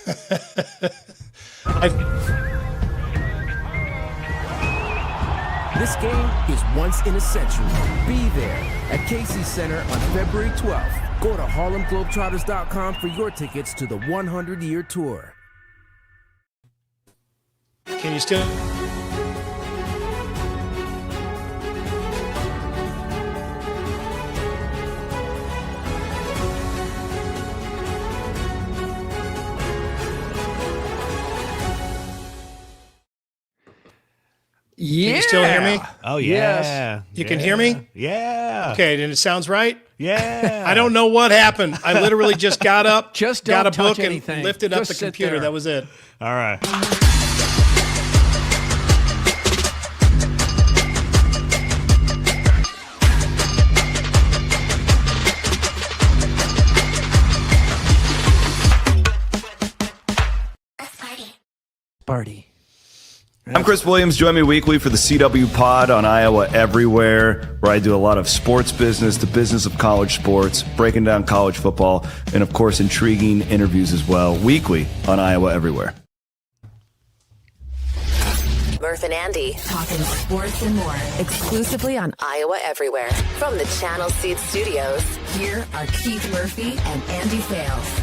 This game is once in a century. Be there at Casey Center on February 12th. Go to HarlemGlobetrotters.com for your tickets to the 100-year tour. Can you still... Yeah. Can you still hear me? Oh, yeah. Yes. You can hear me? Yeah. Okay, and it sounds right? Yeah. I don't know what happened. I literally just got up, Just got a don't touch book, and anything. lifted up Just the sit computer. there. That was it. All right. Party. I'm Chris Williams. Join me weekly for the CW Pod on Iowa Everywhere, where I do a lot of sports business, the business of college sports, breaking down college football, and of course, intriguing interviews as well, weekly on Iowa Everywhere. Murph and Andy, talking sports and more, exclusively on Iowa Everywhere. From the Channel Seed Studios, here are Keith Murphy and Andy Fales.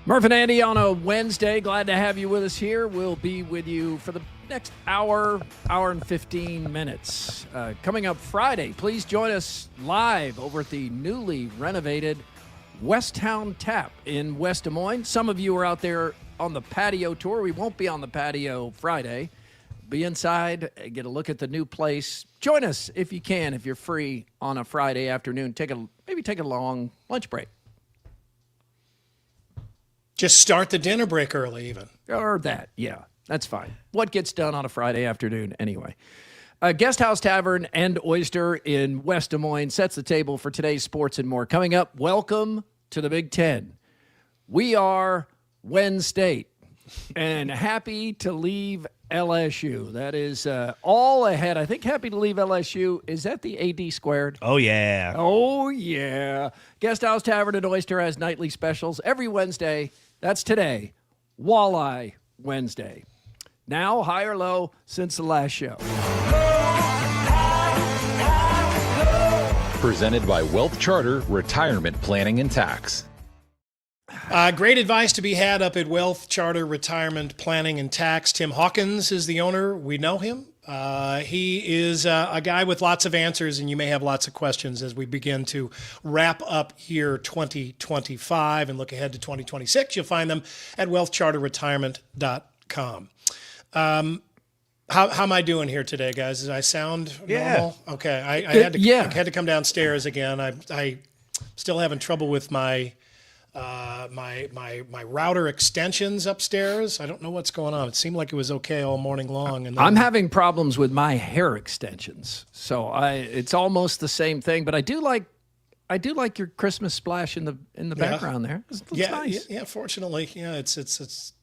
Murph and Andy on a Wednesday. Glad to have you with us here. We'll be with you for the next hour and 15 minutes. Coming up Friday, please join us live over at the newly renovated Westtown Tap in West Des Moines. Some of you are out there on the patio tour. We won't be on the patio Friday. Be inside, get a look at the new place. Join us if you can, if you're free on a Friday afternoon. Maybe take a long lunch break. Just start the dinner break early even. Or that, yeah, that's fine. What gets done on a Friday afternoon anyway? Guest House Tavern and Oyster in West Des Moines sets the table for today's sports and more. Coming up, welcome to the Big Ten. We are Penn State and happy to leave LSU. That is all ahead. I think happy to leave LSU. Is that the AD squared? Oh, yeah. Oh, yeah. Guest House Tavern and Oyster has nightly specials every Wednesday. That's today, Walleye Wednesday. Now, high or low since the last show. Presented by Wealth Charter Retirement Planning and Tax. Great advice to be had up at Wealth Charter Retirement Planning and Tax. Tim Hawkins is the owner. We know him. He is a guy with lots of answers, and you may have lots of questions as we begin to wrap up year 2025 and look ahead to 2026. You'll find them at wealthcharterretirement.com. How am I doing here today, guys? Does I sound normal? Okay. I had to come downstairs again. I still having trouble with my router extensions upstairs. I don't know what's going on. It seemed like it was okay all morning long. And then I'm having problems with my hair extensions, so it's almost the same thing. But I do like your Christmas splash in the background there. It looks nice. Yeah. Fortunately, it's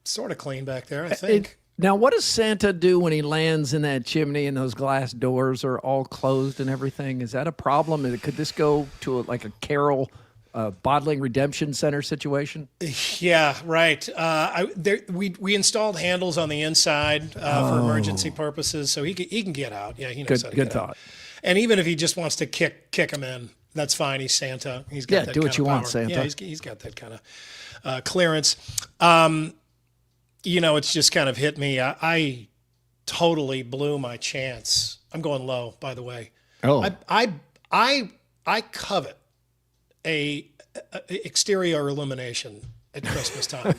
sort of clean back there, I think. Now, what does Santa do when he lands in that chimney and those glass doors are all closed and everything? Is that a problem? Could this go to a Carol bottling redemption center situation? Yeah, right. We installed handles on the inside for emergency purposes, so he can get out. Yeah, he knows how to good get thought. out. And even if he just wants to kick him in, that's fine. He's Santa. He's got that do what kind you of want, power. Santa. Yeah, he's got that kind of clearance. It's just kind of hit me. I totally blew my chance. I'm going low, by the way. Oh, I covet a exterior illumination at Christmas time.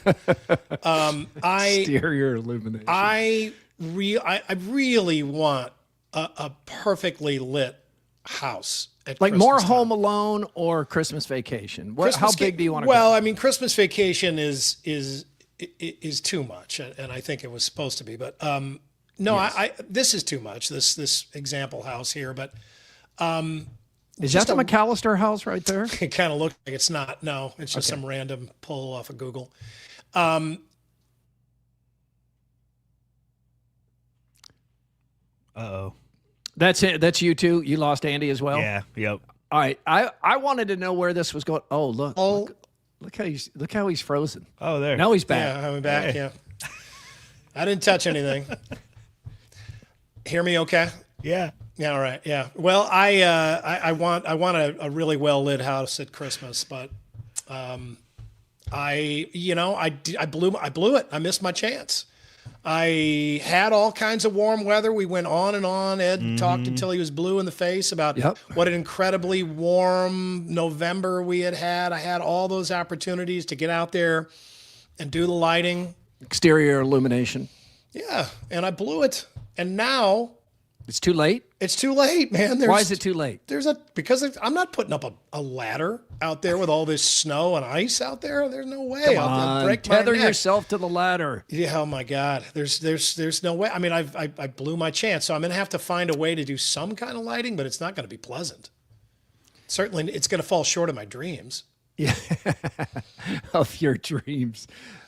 exterior illumination. I really want a perfectly lit house at like Christmas more time. Home Alone or Christmas Vacation? How big do you want to Well, go? I mean, Christmas Vacation is too much, and I think it was supposed to be, but no, Yes. this is too much. This example house here, but Is that the McAllister house right there? it kind of looked like it's not. No, it's just some random pull off of Google. Uh-oh. That's it. That's you too. You lost Andy as well. Yeah, yep. All right. I wanted to know where this was going. Oh, look. Look how he's frozen. Oh, there. Now he's back. Yeah, I'm back. Yeah, I didn't touch anything. Hear me? Okay. Yeah. Yeah. All right. Yeah. Well, I want a really well lit house at Christmas, but I blew it. I missed my chance. I had all kinds of warm weather. We went on and on. Ed talked until he was blue in the face about what an incredibly warm November we had. I had all those opportunities to get out there and do the lighting. Exterior illumination. Yeah, and I blew it. And now it's too late. It's too late, man. Why is it too late? I'm not putting up a ladder out there with all this snow and ice out there. There's no way. Come I'll on, break my tether neck. yourself to the ladder. Yeah. Oh my God. There's no way. I mean, I blew my chance, so I'm gonna have to find a way to do some kind of lighting, but it's not going to be pleasant. Certainly, it's going to fall short of my dreams. Yeah, of your dreams.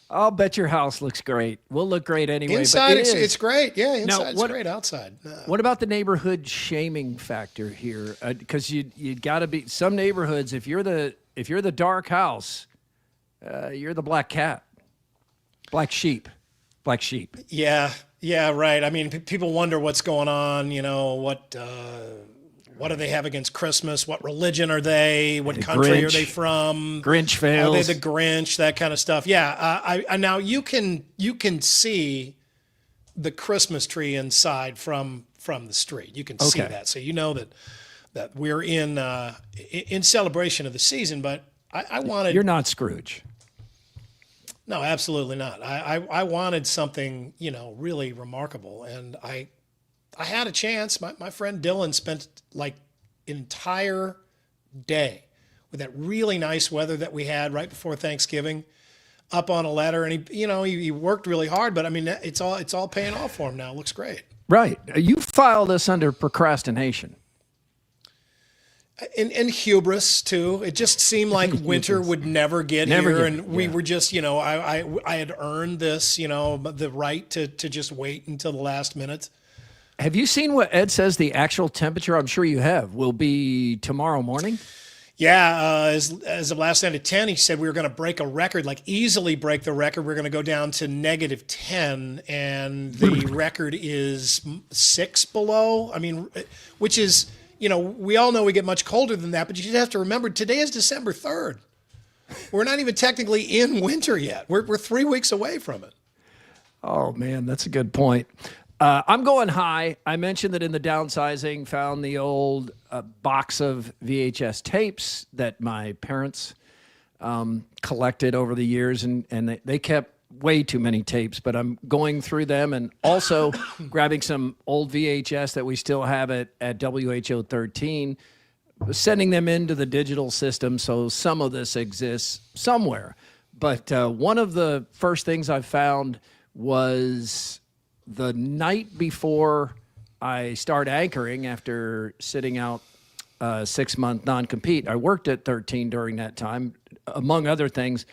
I'll bet your house looks great. We'll look great anyway. Inside, but it's great. Yeah, inside it's great. Outside. What about the neighborhood shaming factor here? Because you got to be some neighborhoods. If you're the dark house, you're the black cat, black sheep. Yeah, right. I mean, people wonder what's going on. You know what do they have against Christmas? What religion are they? What country are they from? Grinch fails. Are they the Grinch? That kind of stuff. Yeah. I now you can see the Christmas tree inside from the street. You can see that, so you know that we're in celebration of the season. But I wanted. You're not Scrooge. No, absolutely not. I wanted something really remarkable, and I had a chance. My friend Dylan spent like an entire day with that really nice weather that we had right before Thanksgiving up on a ladder. And he worked really hard, but I mean, it's all paying off for him now. It looks great. Right. You file this under procrastination. And hubris too. It just seemed like winter would never get here. And we were just, I had earned this, the right to just wait until the last minute. Have you seen what Ed says the actual temperature, I'm sure you have, will be tomorrow morning? Yeah, as of last night at 10, he said we were going to break a record, like easily break the record. We're going to go down to -10, and the record is 6 below. I mean, which is, we all know we get much colder than that, but you just have to remember today is December 3rd. We're not even technically in winter yet. We're 3 weeks away from it. Oh, man, that's a good point. I'm going high. I mentioned that in the downsizing, found the old box of VHS tapes that my parents collected over the years, and they kept way too many tapes, but I'm going through them and also grabbing some old VHS that we still have at WHO 13, sending them into the digital system so some of this exists somewhere. But one of the first things I found was the night before I start anchoring after sitting out a 6-month non-compete. I worked at 13 during that time. Among other things,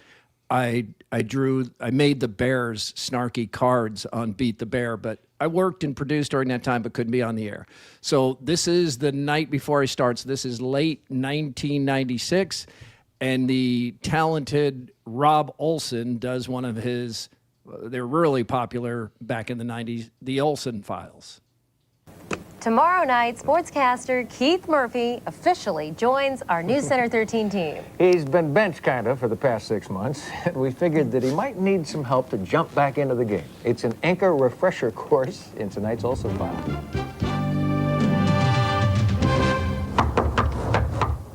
I made the Bears snarky cards on Beat the Bear, but I worked and produced during that time but couldn't be on the air. So this is the night before I start. So this is late 1996, and the talented Rob Olson does one of his they're really popular back in the 90s, the Olsen Files. Tomorrow night, sportscaster Keith Murphy officially joins our News Center 13 team. He's been benched kind of for the past 6 months, and we figured that he might need some help to jump back into the game. It's an anchor refresher course in tonight's Olsen File.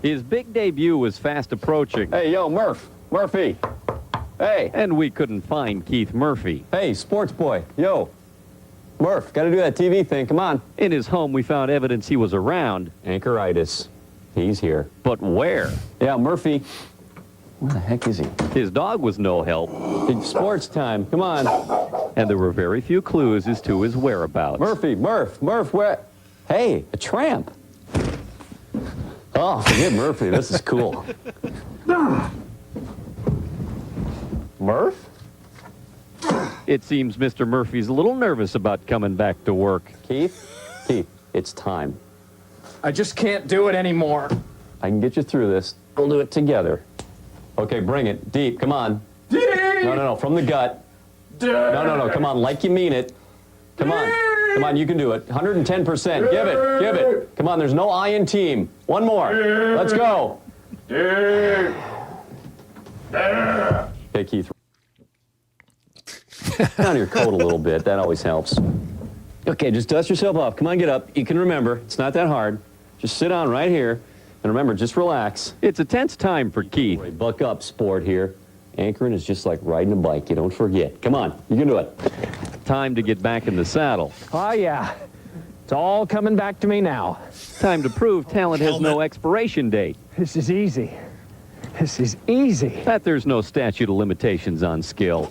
His big debut was fast approaching. Hey, yo, Murphy. Hey. And we couldn't find Keith Murphy. Hey, sports boy. Yo. Murph, gotta do that TV thing. Come on. In his home, we found evidence he was around. Anchoritis. He's here. But where? Yeah, Murphy. Where the heck is he? His dog was no help. It's sports time. Come on. And there were very few clues as to his whereabouts. Murph, where? Hey, a tramp. Oh, forget Murphy. This is cool. Murph? It seems Mr. Murphy's a little nervous about coming back to work. Keith, it's time. I just can't do it anymore. I can get you through this. We'll do it together. Okay, bring it. Deep. Come on. Deep. No. From the gut. Deep. No. Come on, like you mean it. Come on. Come on, you can do it. 110%. Give it. Come on, there's no I in team. One more. Let's go. Okay, Keith. Down your coat a little bit. That always helps. Okay, just dust yourself off. Come on, get up. You can remember. It's not that hard. Just sit down right here. And remember, just relax. It's a tense time for Keith. Buck up, sport here. Anchoring is just like riding a bike. You don't forget. Come on, you can do it. Time to get back in the saddle. Oh, yeah. It's all coming back to me now. Time to prove talent has no expiration date. This is easy. This is easy. That there's no statute of limitations on skill.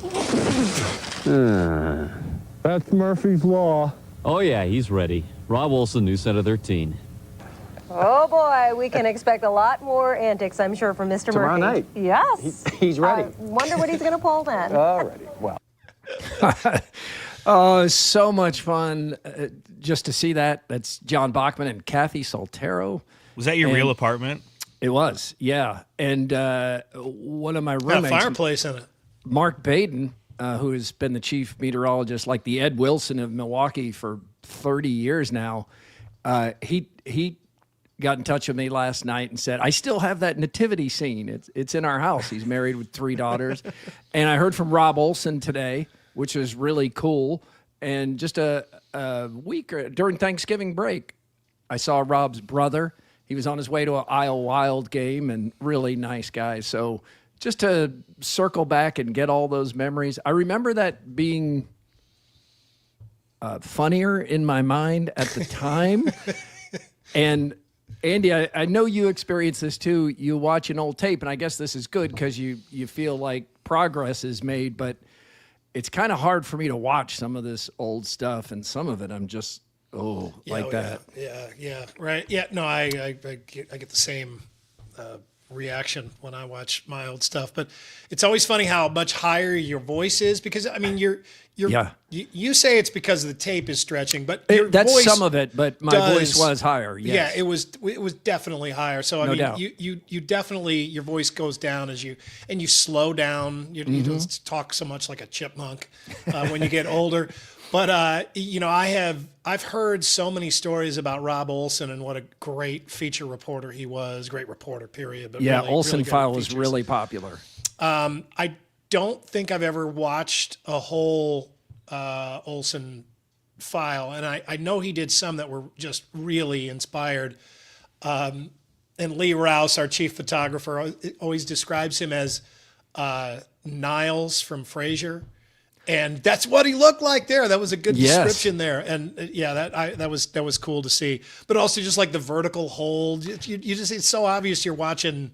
That's Murphy's Law. Oh, yeah, he's ready. Rob Olson, News Center 13. Oh boy, we can expect a lot more antics, I'm sure, from Mr. Tomorrow Murphy. night. Yes. He's ready. I wonder what he's going to pull then. Alrighty. Well. Oh, so much fun just to see that. That's John Bachman and Kathy Soltero. Was that your real apartment? It was, yeah. And one of my roommates, Got a fireplace in it. Mark Baden, who has been the chief meteorologist, like the Ed Wilson of Milwaukee for 30 years now, he got in touch with me last night and said, I still have that nativity scene. It's in our house. He's married with 3 daughters. And I heard from Rob Olson today, which was really cool. And just a week during Thanksgiving break, I saw Rob's brother. He was on his way to an Isle Wild game, and really nice guy. So just to circle back and get all those memories, I remember that being funnier in my mind at the time. And Andy, I know you experience this too. You watch an old tape, and I guess this is good because you feel like progress is made, but it's kind of hard for me to watch some of this old stuff, and some of it I'm just, that. Yeah, right. Yeah, no, I get the same reaction when I watch my old stuff, but it's always funny how much higher your voice is because, I mean, you say it's because the tape is stretching, but that's voice some of it, but my voice was higher. Yes. Yeah, it was definitely higher. So I mean, you definitely, your voice goes down as you slow down. You don't talk so much like a chipmunk when you get older. But I've heard so many stories about Rob Olson and what a great feature reporter he was. Great reporter, period. But yeah, really, Olson really File was really popular. I don't think I've ever watched a whole Olson File, and I know he did some that were just really inspired. And Lee Rouse, our chief photographer, always describes him as Niles from Frasier. And that's what he looked like there. That was a good description there. And that was cool to see. But also just like the vertical hold. You just, it's so obvious you're watching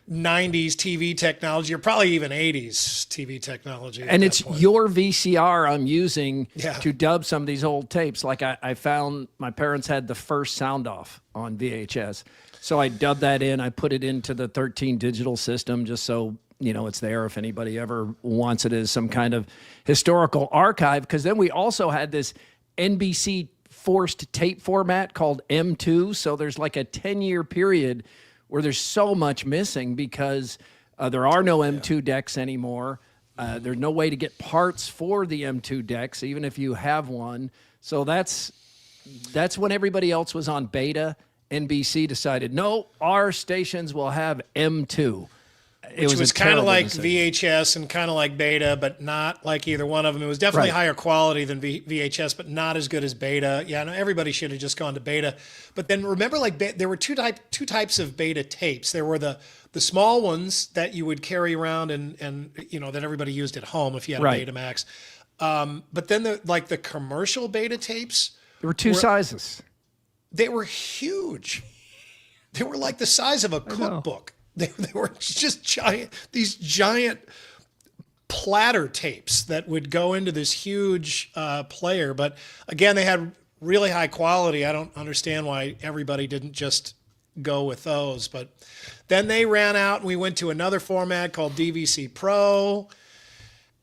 90s TV technology, or probably even 80s TV technology. And it's your VCR I'm using to dub some of these old tapes. Like I found my parents had the first Sound Off on VHS. So I dubbed that in. I put it into the 13 digital system just so it's there if anybody ever wants it as some kind of historical archive. Because then we also had this NBC forced tape format called M2. So there's like a 10-year period where there's so much missing because there are no M2 decks anymore. There's no way to get parts for the M2 decks, even if you have one. So that's when everybody else was on beta. NBC decided, no, our stations will have M2. Which was kind of like VHS and kind of like Beta, but not like either one of them. It was definitely higher quality than VHS, but not as good as Beta. Yeah, no, everybody should have just gone to Beta. But then remember, like there were two types of Beta tapes. There were the small ones that you would carry around and that everybody used at home if you had a Betamax. But then the commercial Beta tapes. There were two sizes. They were huge. They were like the size of a cookbook. They were just these giant platter tapes that would go into this huge player. But again, they had really high quality. I don't understand why everybody didn't just go with those. But then they ran out and we went to another format called DVC Pro.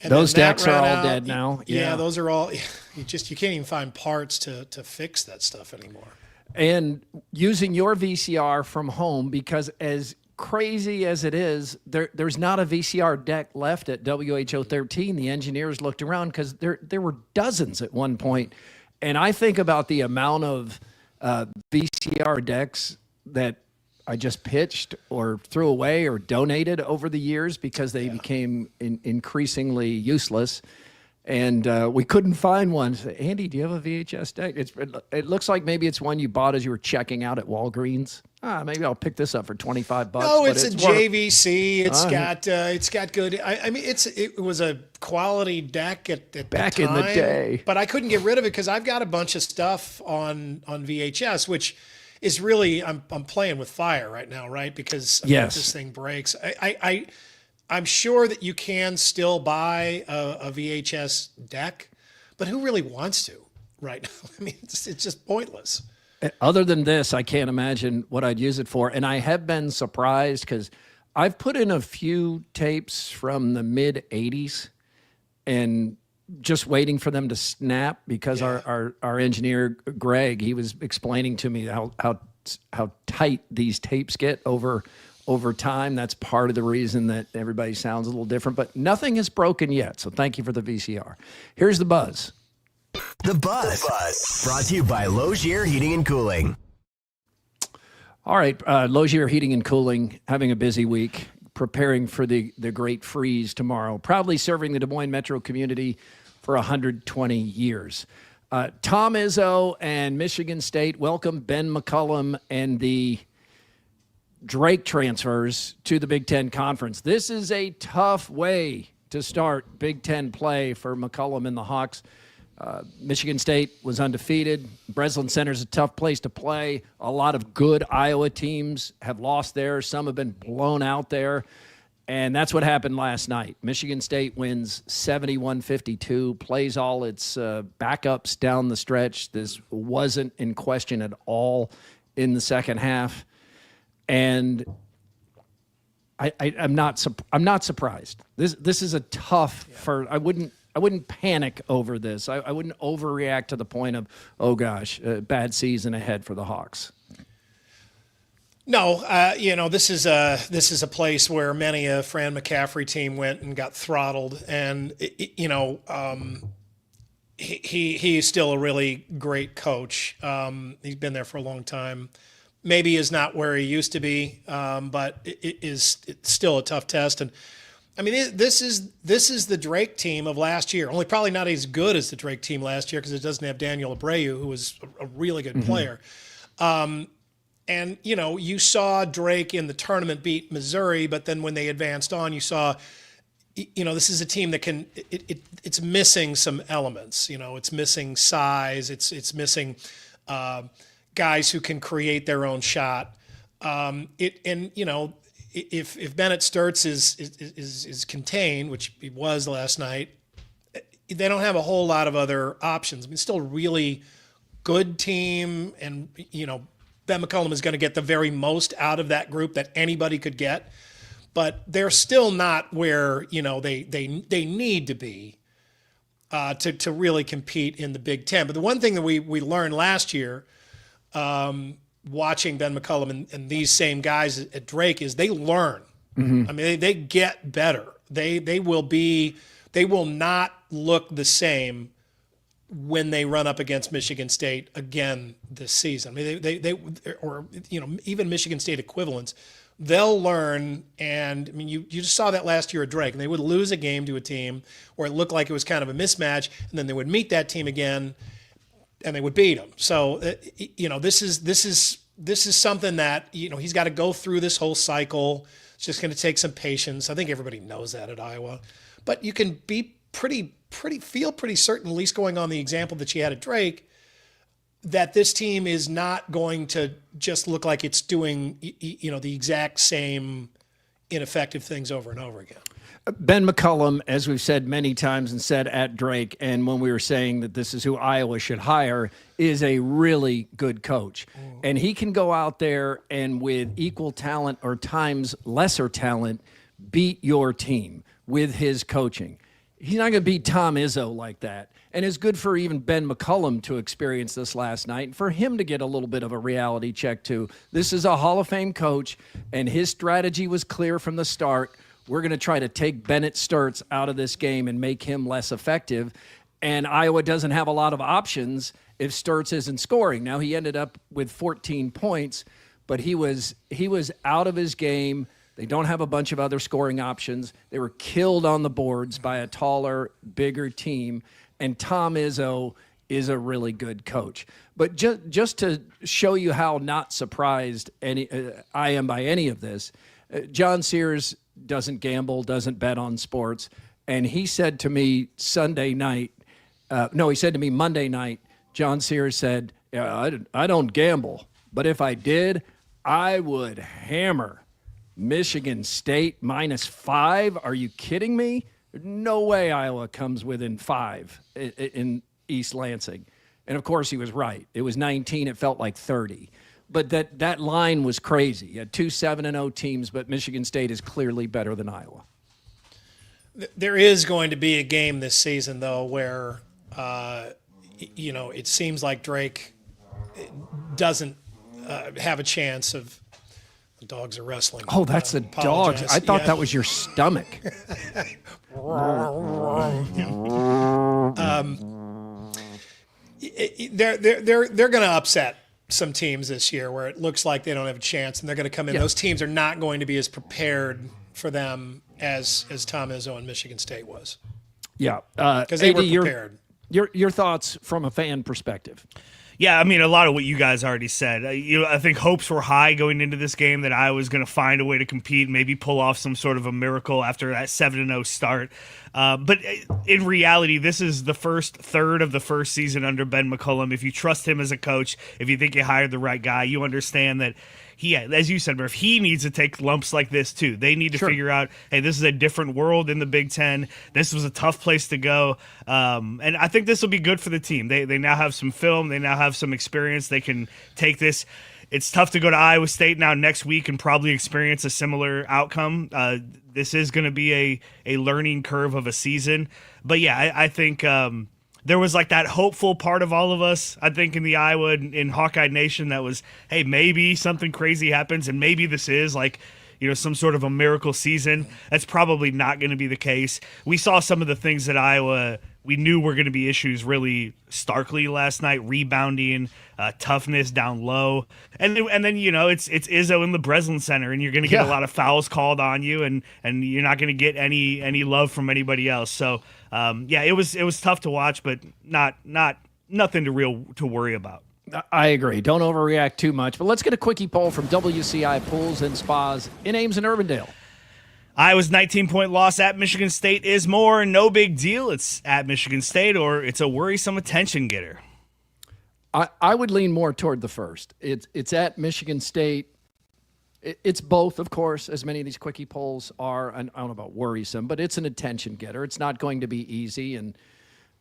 And those decks are all dead now. Yeah, those are all, you can't even find parts to fix that stuff anymore. And using your VCR from home, because as crazy as it is, there's not a VCR deck left at WHO 13. The engineers looked around because there were dozens at one point. And I think about the amount of VCR decks that I just pitched or threw away or donated over the years because they became increasingly useless. And we couldn't find one. So, Andy, do you have a VHS deck? It looks like maybe it's one you bought as you were checking out at Walgreens. Maybe I'll pick this up for $25. No, it's a JVC. It's got good. I mean, it was a quality deck at back the time, in the day. But I couldn't get rid of it because I've got a bunch of stuff on VHS, which is really I'm playing with fire right now, right? Because if this thing breaks, I'm sure that you can still buy a VHS deck, but who really wants to right now? I mean, it's just pointless. Other than this, I can't imagine what I'd use it for. And I have been surprised because I've put in a few tapes from the mid-'80s and just waiting for them to snap because our engineer, Greg, he was explaining to me how tight these tapes get over time. That's part of the reason that everybody sounds a little different, but nothing has broken yet. So thank you for the VCR. Here's the buzz. The Buzz. Brought to you by Logier Heating and Cooling. All right, Logier Heating and Cooling, having a busy week, preparing for the great freeze tomorrow, proudly serving the Des Moines metro community for 120 years. Tom Izzo and Michigan State welcome Ben McCollum and the Drake transfers to the Big Ten Conference. This is a tough way to start Big Ten play for McCollum and the Hawks. Michigan State was undefeated. Breslin Center is a tough place to play. A lot of good Iowa teams have lost there. Some have been blown out there. And that's what happened last night. Michigan State wins 71-52, plays all its backups down the stretch. This wasn't in question at all in the second half. And I'm not surprised. This is a tough I wouldn't panic over this. I wouldn't overreact to the point of, oh gosh, bad season ahead for the Hawks. No, this is a place where many a Fran McCaffrey team went and got throttled, and he's still a really great coach. He's been there for a long time. Maybe is not where he used to be, but it's still a tough test. And I mean, this is the Drake team of last year. Only probably not as good as the Drake team last year because it doesn't have Daniel Abreu, who was a really good player. And you saw Drake in the tournament beat Missouri, but then when they advanced on, you saw, this is a team that it's missing some elements. It's missing size. It's missing guys who can create their own shot. If Bennett Sturtz is contained, which he was last night, they don't have a whole lot of other options. I mean, it's still a really good team, and Ben McCollum is going to get the very most out of that group that anybody could get, but they're still not where they need to be to really compete in the Big Ten. But the one thing that we learned last year, watching Ben McCollum and these same guys at Drake, is they learn. Mm-hmm. I mean, they get better. They will not look the same when they run up against Michigan State again this season. I mean, even Michigan State equivalents, they'll learn. And I mean, you just saw that last year at Drake, and they would lose a game to a team where it looked like it was kind of a mismatch, and then they would meet that team again, and they would beat them. So, this is something that he's got to go through this whole cycle. It's just going to take some patience. I think everybody knows that at Iowa, but you can be feel pretty certain, at least going on the example that you had at Drake, that this team is not going to just look like it's doing, the exact same ineffective things over and over again. Ben McCollum, as we've said many times and said at Drake, and when we were saying that this is who Iowa should hire, is a really good coach. And he can go out there and with equal talent or times lesser talent, beat your team with his coaching. He's not going to beat Tom Izzo like that. And it's good for even Ben McCullum to experience this last night and for him to get a little bit of a reality check too. This is a Hall of Fame coach, and his strategy was clear from the start. We're going to try to take Bennett Sturtz out of this game and make him less effective. And Iowa doesn't have a lot of options if Sturtz isn't scoring. Now, he ended up with 14 points, but he was out of his game. They don't have a bunch of other scoring options. They were killed on the boards by a taller, bigger team. And Tom Izzo is a really good coach. But just to show you how not surprised I am by any of this, John Sears doesn't gamble, doesn't bet on sports. And he said to me Monday night, John Sears said, I don't gamble, but if I did, I would hammer Michigan State -5. Are you kidding me? No way Iowa comes within 5 in East Lansing. And, of course, he was right. It was 19. It felt like 30. But that line was crazy. You had 2 7-0 teams, but Michigan State is clearly better than Iowa. There is going to be a game this season, though, where, it seems like Drake doesn't have a chance of – the dogs are wrestling. Oh, that's the dogs. I thought that was your stomach. They're going to upset some teams this year where it looks like they don't have a chance, and they're going to come in. Yeah. Those teams are not going to be as prepared for them as Tom Izzo and Michigan State was. Yeah, because they were prepared. Your thoughts from a fan perspective? Yeah, I mean, a lot of what you guys already said. I think hopes were high going into this game that I was going to find a way to compete, maybe pull off some sort of a miracle after that 7-0 start. But in reality, this is the first third of the first season under Ben McCullum. If you trust him as a coach, if you think you hired the right guy, you understand that he, as you said, Murph, he needs to take lumps like this too. They need to figure out, hey, this is a different world in the Big Ten. This was a tough place to go. And I think this will be good for the team. They now have some film. They now have some experience. They can take this. It's tough to go to Iowa State now next week and probably experience a similar outcome. This is going to be a learning curve of a season. But, yeah, I think there was like that hopeful part of all of us, I think, in the Iowa in Hawkeye Nation that was, hey, maybe something crazy happens and maybe this is like, some sort of a miracle season. That's probably not going to be the case. We saw some of the things that Iowa we knew were going to be issues really starkly last night, rebounding, toughness down low. And then it's Izzo in the Breslin Center, and you're going to get a lot of fouls called on you, and you're not going to get any love from anybody else. So, it was tough to watch, but nothing to worry about. I agree. Don't overreact too much. But let's get a quickie poll from WCI Pools and Spas in Ames and Urbandale. Iowa's 19-point loss at Michigan State is more no big deal. It's at Michigan State, or it's a worrisome attention getter. I would lean more toward the first. It's at Michigan State. It's both, of course, as many of these quickie polls are. I don't know about worrisome, but it's an attention getter. It's not going to be easy, and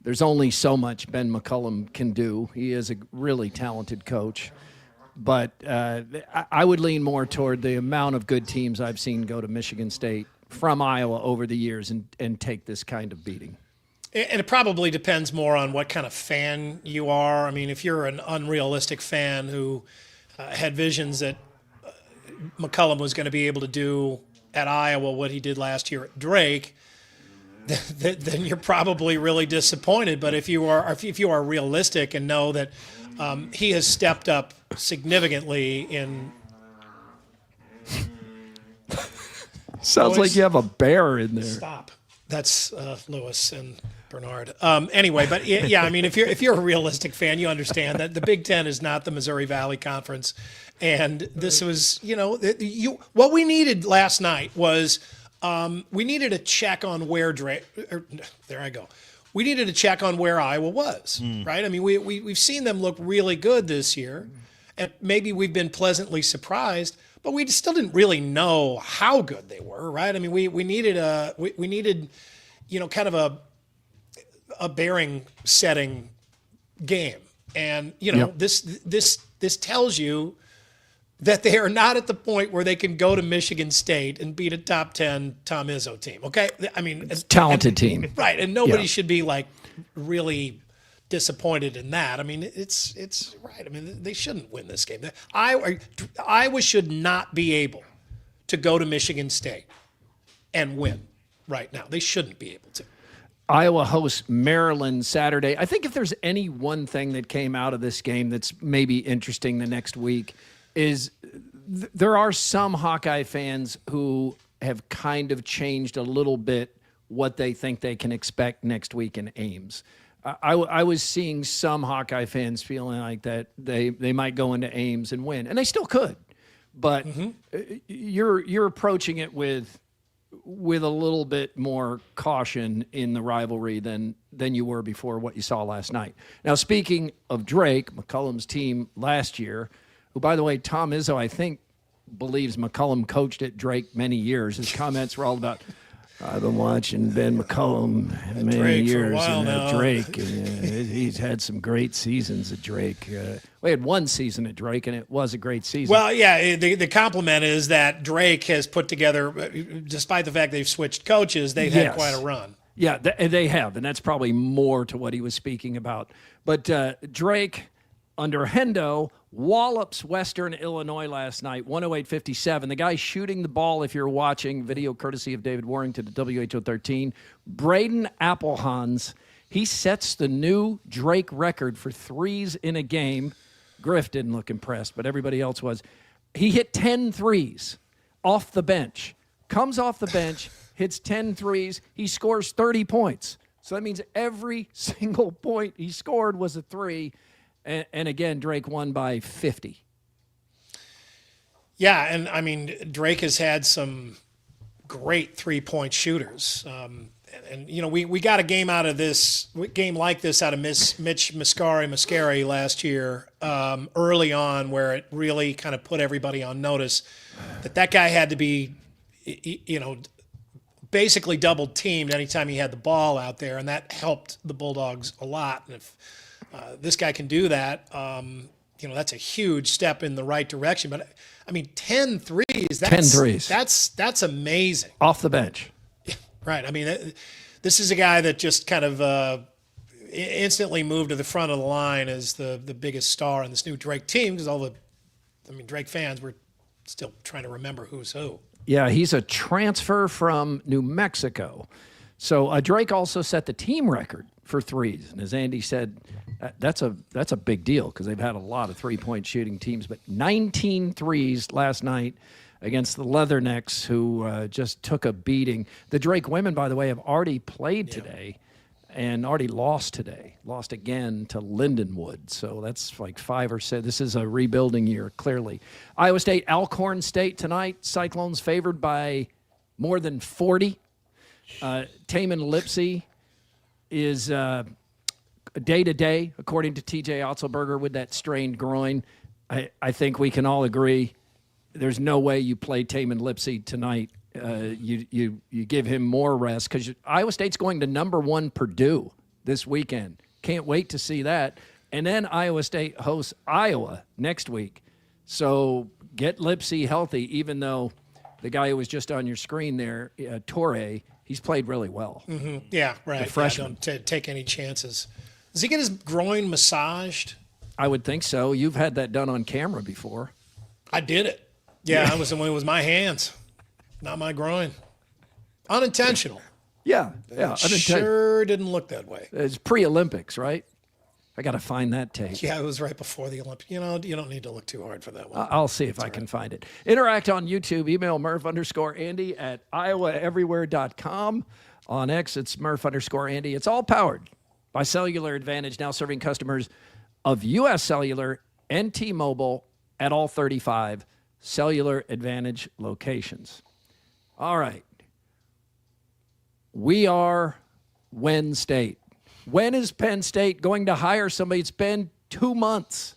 there's only so much Ben McCullum can do. He is a really talented coach. But I would lean more toward the amount of good teams I've seen go to Michigan State from Iowa over the years and take this kind of beating. And it probably depends more on what kind of fan you are. I mean, if you're an unrealistic fan who had visions that McCullum was going to be able to do at Iowa what he did last year at Drake, then you're probably really disappointed. But if you are realistic and know that he has stepped up significantly in. Sounds like you have a bear in there. Stop. That's Lewis and Bernard. Anyway, but yeah, I mean, if you're a realistic fan, you understand that the Big Ten is not the Missouri Valley Conference, and this was, what we needed last night was we needed a check on where there I go. We needed to check on where Iowa was, right? I mean, we've seen them look really good this year, and maybe we've been pleasantly surprised, but we still didn't really know how good they were, right? I mean, we needed kind of a bearing setting game, and this tells you that they are not at the point where they can go to Michigan State and beat a top 10 Tom Izzo team. Okay. I mean, it's a talented team. Right. And nobody should be like really disappointed in that. I mean, it's right. I mean, they shouldn't win this game. Iowa should not be able to go to Michigan State and win right now. They shouldn't be able to. Iowa hosts Maryland Saturday. I think if there's any one thing that came out of this game that's maybe interesting the next week is there are some Hawkeye fans who have kind of changed a little bit what they think they can expect next week in Ames. I was seeing some Hawkeye fans feeling like that they might go into Ames and win, and they still could. But you're approaching it with a little bit more caution in the rivalry than you were before what you saw last night. Now, speaking of Drake, McCollum's team last year, who, by the way, Tom Izzo, I think, believes McCollum coached at Drake many years. His comments were all about, I've been watching Ben McCollum many Drake years, for a while and now. Drake, he's had some great seasons at Drake. We had one season at Drake, and it was a great season. Well, yeah, the compliment is that Drake has put together, despite the fact they've switched coaches, they've had quite a run. Yeah, they have, and that's probably more to what he was speaking about. But Drake, under Hendo, wallops Western Illinois last night, 108-57. The guy shooting the ball, if you're watching, video courtesy of David Warrington at WHO 13, Braden Applehans, he sets the new Drake record for threes in a game. Griff didn't look impressed, but everybody else was. He hit 10 threes off the bench, comes off the bench, hits 10 threes, he scores 30 points. So that means every single point he scored was a three. And again, Drake won by 50. Yeah, and I mean, Drake has had some great three-point shooters. And you know, we got a game like this out of Mitch Mascari last year early on, where it really kind of put everybody on notice that guy had to be, you know, basically double teamed anytime he had the ball out there, and that helped the Bulldogs a lot. And if this guy can do that, you know, that's a huge step in the right direction. But I mean, 10 threes. 10 threes. That's amazing. Off the bench. Yeah, right. I mean, this is a guy that just kind of instantly moved to the front of the line as the biggest star on this new Drake team, because Drake fans were still trying to remember who's who. Yeah, he's a transfer from New Mexico. So Drake also set the team record for threes. And as Andy said, that's a big deal because they've had a lot of three-point shooting teams. But 19 threes last night against the Leathernecks, who just took a beating. The Drake women, by the way, have already played today and already lost today. Lost again to Lindenwood. So that's like 5 or 6. This is a rebuilding year, clearly. Iowa State, Alcorn State tonight. Cyclones favored by more than 40. Taman Lipsey is day-to-day, according to TJ Otzelberger, with that strained groin. I think we can all agree there's no way you play Taman Lipsey tonight. You give him more rest because Iowa State's going to number 1 Purdue this weekend. Can't wait to see that. And then Iowa State hosts Iowa next week. So get Lipsey healthy, even though the guy who was just on your screen there, Torre, he's played really well. Mm-hmm. Yeah, right. The freshman. Yeah, don't take any chances. Does he get his groin massaged? I would think so. You've had that done on camera before. I did it. Yeah, it was my hands, not my groin. Unintentional. Yeah. Sure didn't look that way. It's pre-Olympics, right? I got to find that tape. Yeah, it was right before the Olympics. You know, you don't need to look too hard for that one. I'll see if I can find it. Interact on YouTube. Email Murph_Andy at iowaeverywhere.com. On X, it's Murph_Andy. It's all powered by Cellular Advantage, now serving customers of U.S. Cellular and T-Mobile at all 35 Cellular Advantage locations. All right. We are Penn State. When is Penn State going to hire somebody? It's been 2 months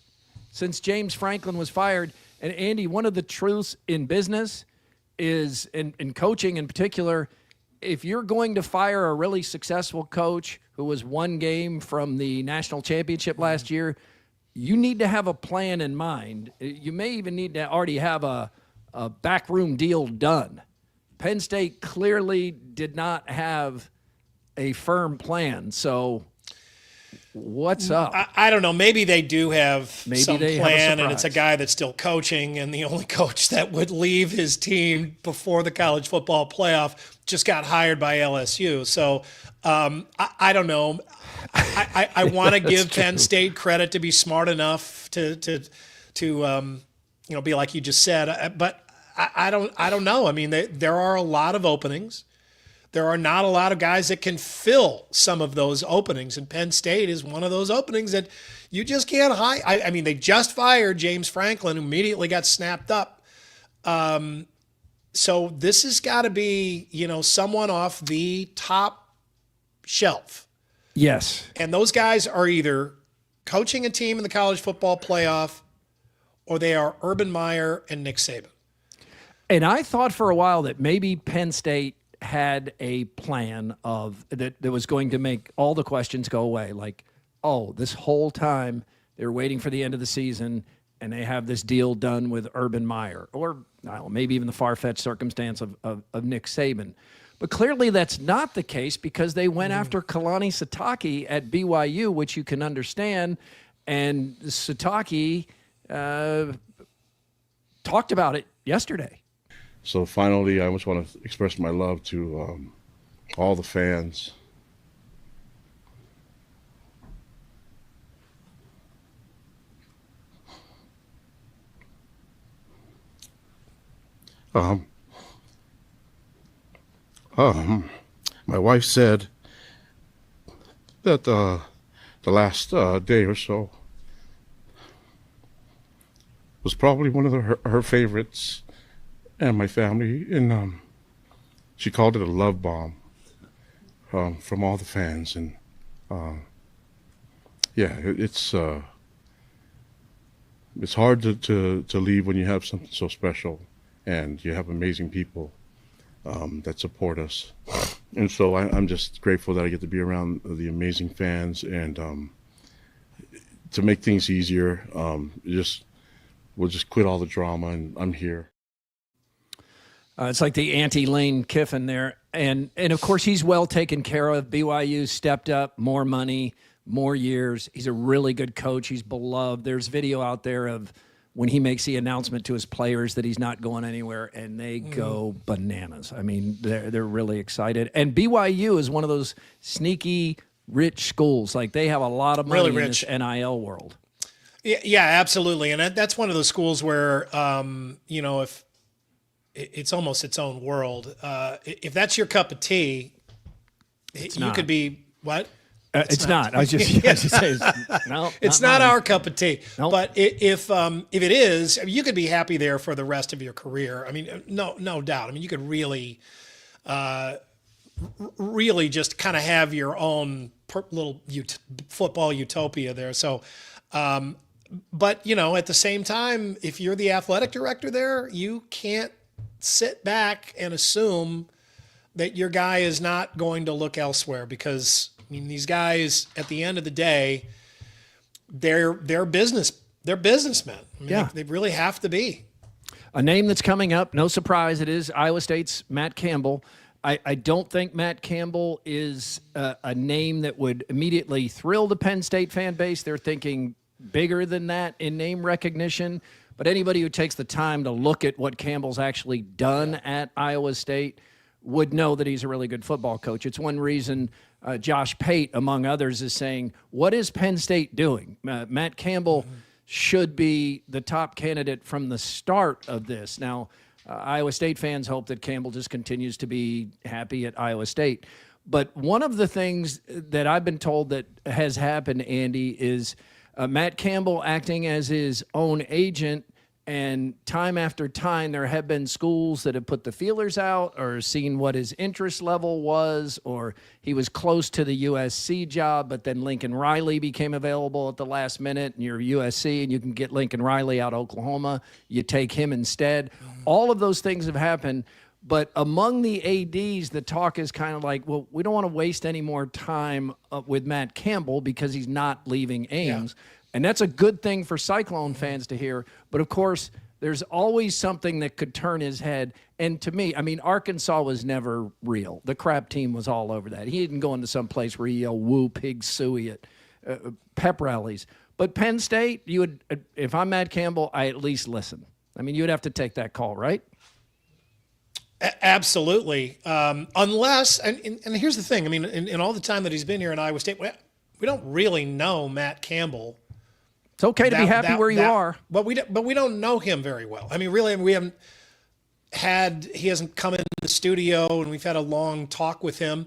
since James Franklin was fired. And Andy, one of the truths in business is, in coaching in particular, if you're going to fire a really successful coach who was one game from the national championship last year, you need to have a plan in mind. You may even need to already have a backroom deal done. Penn State clearly did not have a firm plan. So what's up? I don't know. Maybe they do have some they plan, have and it's a guy that's still coaching, and the only coach that would leave his team before the college football playoff just got hired by LSU. So I don't know. I want to give Penn State credit to be smart enough to be like you just said, but I don't know. I mean, there are a lot of openings. There are not a lot of guys that can fill some of those openings, and Penn State is one of those openings that you just can't hide. I mean, they just fired James Franklin, who immediately got snapped up. So this has got to be, someone off the top shelf. Yes. And those guys are either coaching a team in the college football playoff, or they are Urban Meyer and Nick Saban. And I thought for a while that maybe Penn State had a plan that was going to make all the questions go away. Like, this whole time they're waiting for the end of the season and they have this deal done with Urban Meyer, or maybe even the far-fetched circumstance of Nick Saban. But clearly that's not the case, because they went after Kalani Sitake at BYU, which you can understand. And Sitake talked about it yesterday. So finally, I just want to express my love to all the fans. My wife said that the last day or so was probably one of her favorites. And my family, and she called it a love bomb from all the fans, and it's hard to leave when you have something so special, and you have amazing people that support us, and so I'm just grateful that I get to be around the amazing fans, and to make things easier, we'll just quit all the drama, and I'm here. It's like the anti-Lane Kiffin there. And of course, he's well taken care of. BYU stepped up, more money, more years. He's a really good coach. He's beloved. There's video out there of when he makes the announcement to his players that he's not going anywhere, and they go bananas. I mean, they're really excited. And BYU is one of those sneaky, rich schools. Like, they have a lot of money really in this NIL world. Yeah, absolutely. And that's one of those schools where, if it's almost its own world. If that's your cup of tea, you could be what? It's not. I was just saying, no. It's not our cup of tea. Nope. But if it is, you could be happy there for the rest of your career. I mean, no doubt. I mean, you could really just kind of have your own little football utopia there. So, but at the same time, if you're the athletic director there, you can't sit back and assume that your guy is not going to look elsewhere, because these guys, at the end of the day, they're businessmen. I mean, they really have to be. A name that's coming up, no surprise, it is Iowa State's Matt Campbell. I don't think Matt Campbell is a name that would immediately thrill the Penn State fan base. They're thinking bigger than that in name recognition. But anybody who takes the time to look at what Campbell's actually done at Iowa State would know that he's a really good football coach. It's one reason Josh Pate, among others, is saying, what is Penn State doing? Matt Campbell should be the top candidate from the start of this. Now, Iowa State fans hope that Campbell just continues to be happy at Iowa State. But one of the things that I've been told that has happened, Andy, is Matt Campbell acting as his own agent, and time after time there have been schools that have put the feelers out or seen what his interest level was, or he was close to the USC job, but then Lincoln Riley became available at the last minute, and you're USC and you can get Lincoln Riley out of Oklahoma. You take him instead. All of those things have happened. But among the ADs, the talk is kind of like, well, we don't want to waste any more time with Matt Campbell because he's not leaving Ames. And that's a good thing for Cyclone fans to hear. But, of course, there's always something that could turn his head. And to me, I mean, Arkansas was never real. The crap team was all over that. He didn't go into some place where he yelled, woo, pig suey at pep rallies. But Penn State, you would, if I'm Matt Campbell, I at least listen. I mean, you would have to take that call, right? Absolutely. Unless, and here's the thing. I mean, in all the time that he's been here in Iowa State, we don't really know Matt Campbell. It's okay to be happy where you are. But we don't know him very well. I mean, really, he hasn't come in the studio and we've had a long talk with him.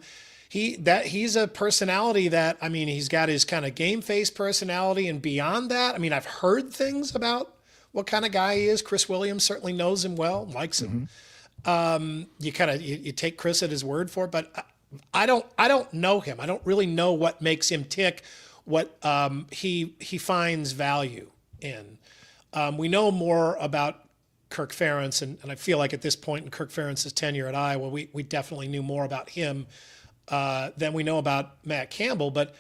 He's a personality that, I mean, he's got his kind of game face personality, and beyond that, I mean, I've heard things about what kind of guy he is. Chris Williams certainly knows him well, likes him. You take Chris at his word for it, but I don't know him. I don't really know what makes him tick, what he finds value in. We know more about Kirk Ferentz, and I feel like at this point in Kirk Ferentz's tenure at Iowa, we definitely knew more about him than we know about Matt Campbell. But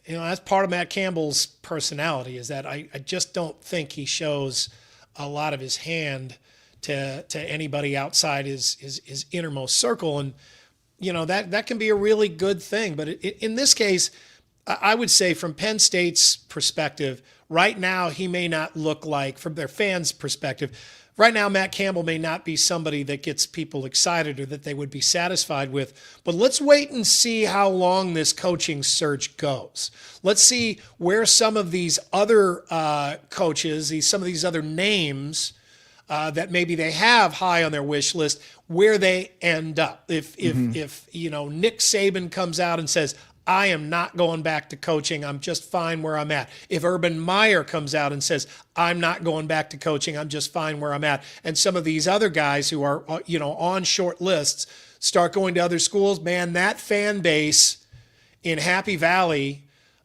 that's part of Matt Campbell's personality, is that I just don't think he shows a lot of his hand to anybody outside his innermost circle, and that can be a really good thing. But in this case, I would say from Penn State's perspective, right now he may not look like, from their fans' perspective, right now Matt Campbell may not be somebody that gets people excited or that they would be satisfied with. But let's wait and see how long this coaching search goes. Let's see where some of these other coaches, some of these other names that maybe they have high on their wish list, where they end up. If Nick Saban comes out and says, I am not going back to coaching, I'm just fine where I'm at. If Urban Meyer comes out and says, I'm not going back to coaching, I'm just fine where I'm at, and some of these other guys who are on short lists start going to other schools, man, that fan base in Happy Valley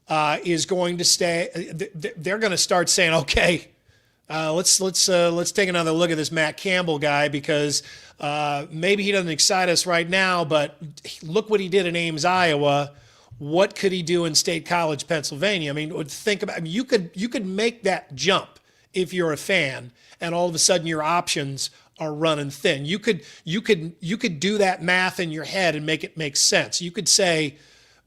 is going to stay. They're going to start saying, okay, let's take another look at this Matt Campbell guy, because maybe he doesn't excite us right now, but look what he did in Ames, Iowa. What could he do in State College, Pennsylvania? I mean, think about, you could make that jump if you're a fan, and all of a sudden your options are running thin. You could do that math in your head and make it make sense. You could say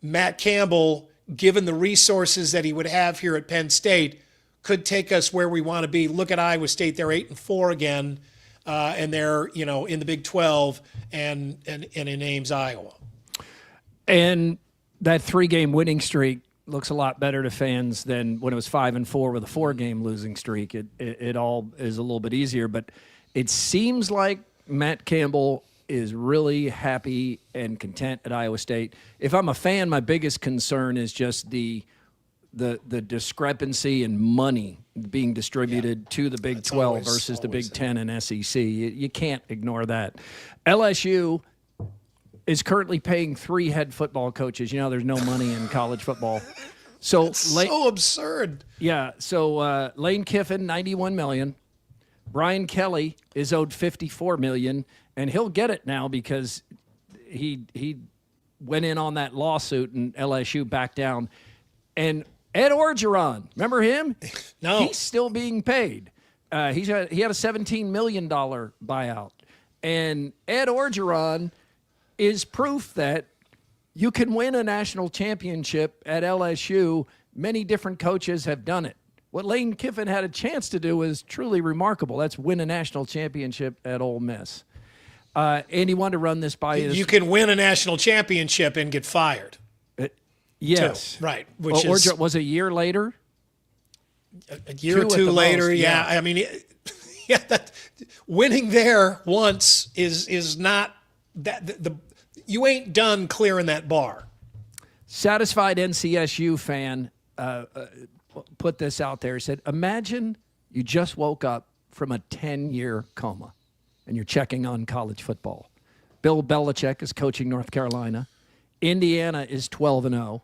Matt Campbell, given the resources that he would have here at Penn State, could take us where we want to be. Look at Iowa State; they're 8-4 again, and they're in the Big 12 and in Ames, Iowa. And that 3-game winning streak looks a lot better to fans than when it was 5-4 with a 4-game losing streak. It all is a little bit easier, but it seems like Matt Campbell is really happy and content at Iowa State. If I'm a fan, my biggest concern is just the discrepancy in money being distributed to the Big 12 versus the Big 10 and SEC. You can't ignore that. LSU is currently paying 3 head football coaches. There's no money in college football. So so absurd. Yeah. So Lane Kiffin, $91 million. Brian Kelly is owed $54 million, and he'll get it now because he went in on that lawsuit and LSU backed down. And Ed Orgeron, remember him? No. He's still being paid. He had a $17 million buyout. And Ed Orgeron is proof that you can win a national championship at LSU. Many different coaches have done it. What Lane Kiffin had a chance to do was truly remarkable. That's win a national championship at Ole Miss. Andy wanted to run this by you. You can win a national championship and get fired. Yes. Too. Right. Was a year later? A year or two later, most, yeah. I mean, winning there once is not that you ain't done clearing that bar. Satisfied NCSU fan put this out there. He said, imagine you just woke up from a 10-year coma and you're checking on college football. Bill Belichick is coaching North Carolina. Indiana is 12-0.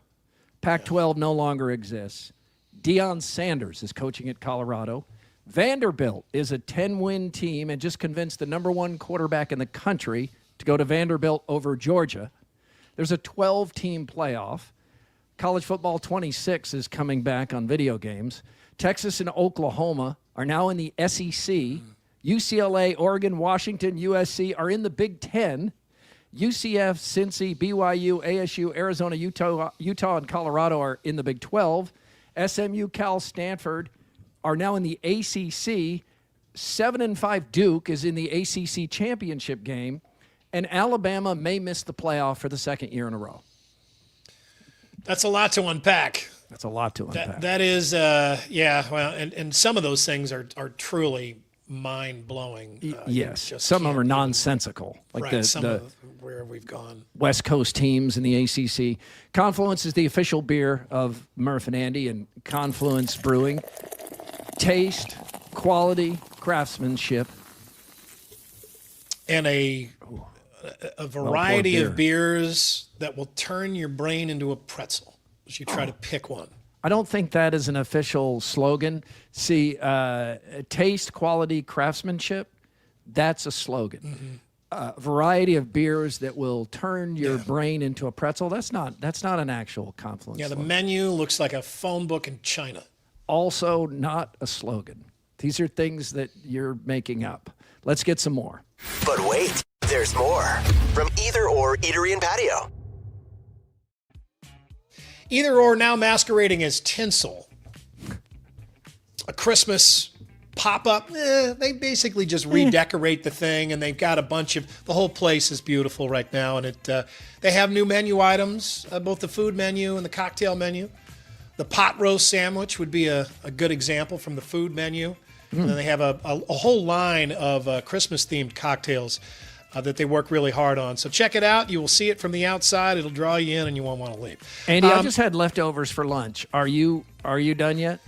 Pac-12 no longer exists. Deion Sanders is coaching at Colorado. Vanderbilt is a 10-win team and just convinced the number 1 quarterback in the country to go to Vanderbilt over Georgia. There's a 12-team playoff. College football 26 is coming back on video games. Texas and Oklahoma are now in the SEC. UCLA, Oregon, Washington, USC are in the Big Ten. UCF, Cincy, BYU, ASU, Arizona, Utah, and Colorado are in the Big 12. SMU, Cal, Stanford are now in the ACC. 7-5 Duke is in the ACC championship game. And Alabama may miss the playoff for the second year in a row. That's a lot to unpack. That's a lot to unpack. That is, well, and some of those things are truly mind-blowing. Yes, some of them are nonsensical. Like right, some the of where we've gone. West Coast teams in the ACC. Confluence is the official beer of Murph and Andy and Confluence Brewing. Taste, quality, craftsmanship. And a variety of beers that will turn your brain into a pretzel as you try to pick one. I don't think that is an official slogan. See, taste, quality, craftsmanship, that's a slogan. Variety of beers that will turn your brain into a pretzel, that's not an actual Confluence Yeah, the slogan. menu looks like a phone book in China. Also not a slogan. These are things that you're making up. Let's get some more. But wait, there's more from Either Or Eatery and Patio. Either Or now masquerading as tinsel. A Christmas pop-up. They basically just redecorate the thing, and they've got a bunch of, the whole place is beautiful right now, and they have new menu items, both the food menu and the cocktail menu. The pot roast sandwich would be a good example from the food menu. And then they have a whole line of Christmas-themed cocktails that they work really hard on. So check it out. You will see it from the outside. It'll draw you in, and you won't want to leave. Andy, I just had leftovers for lunch. Are you done yet?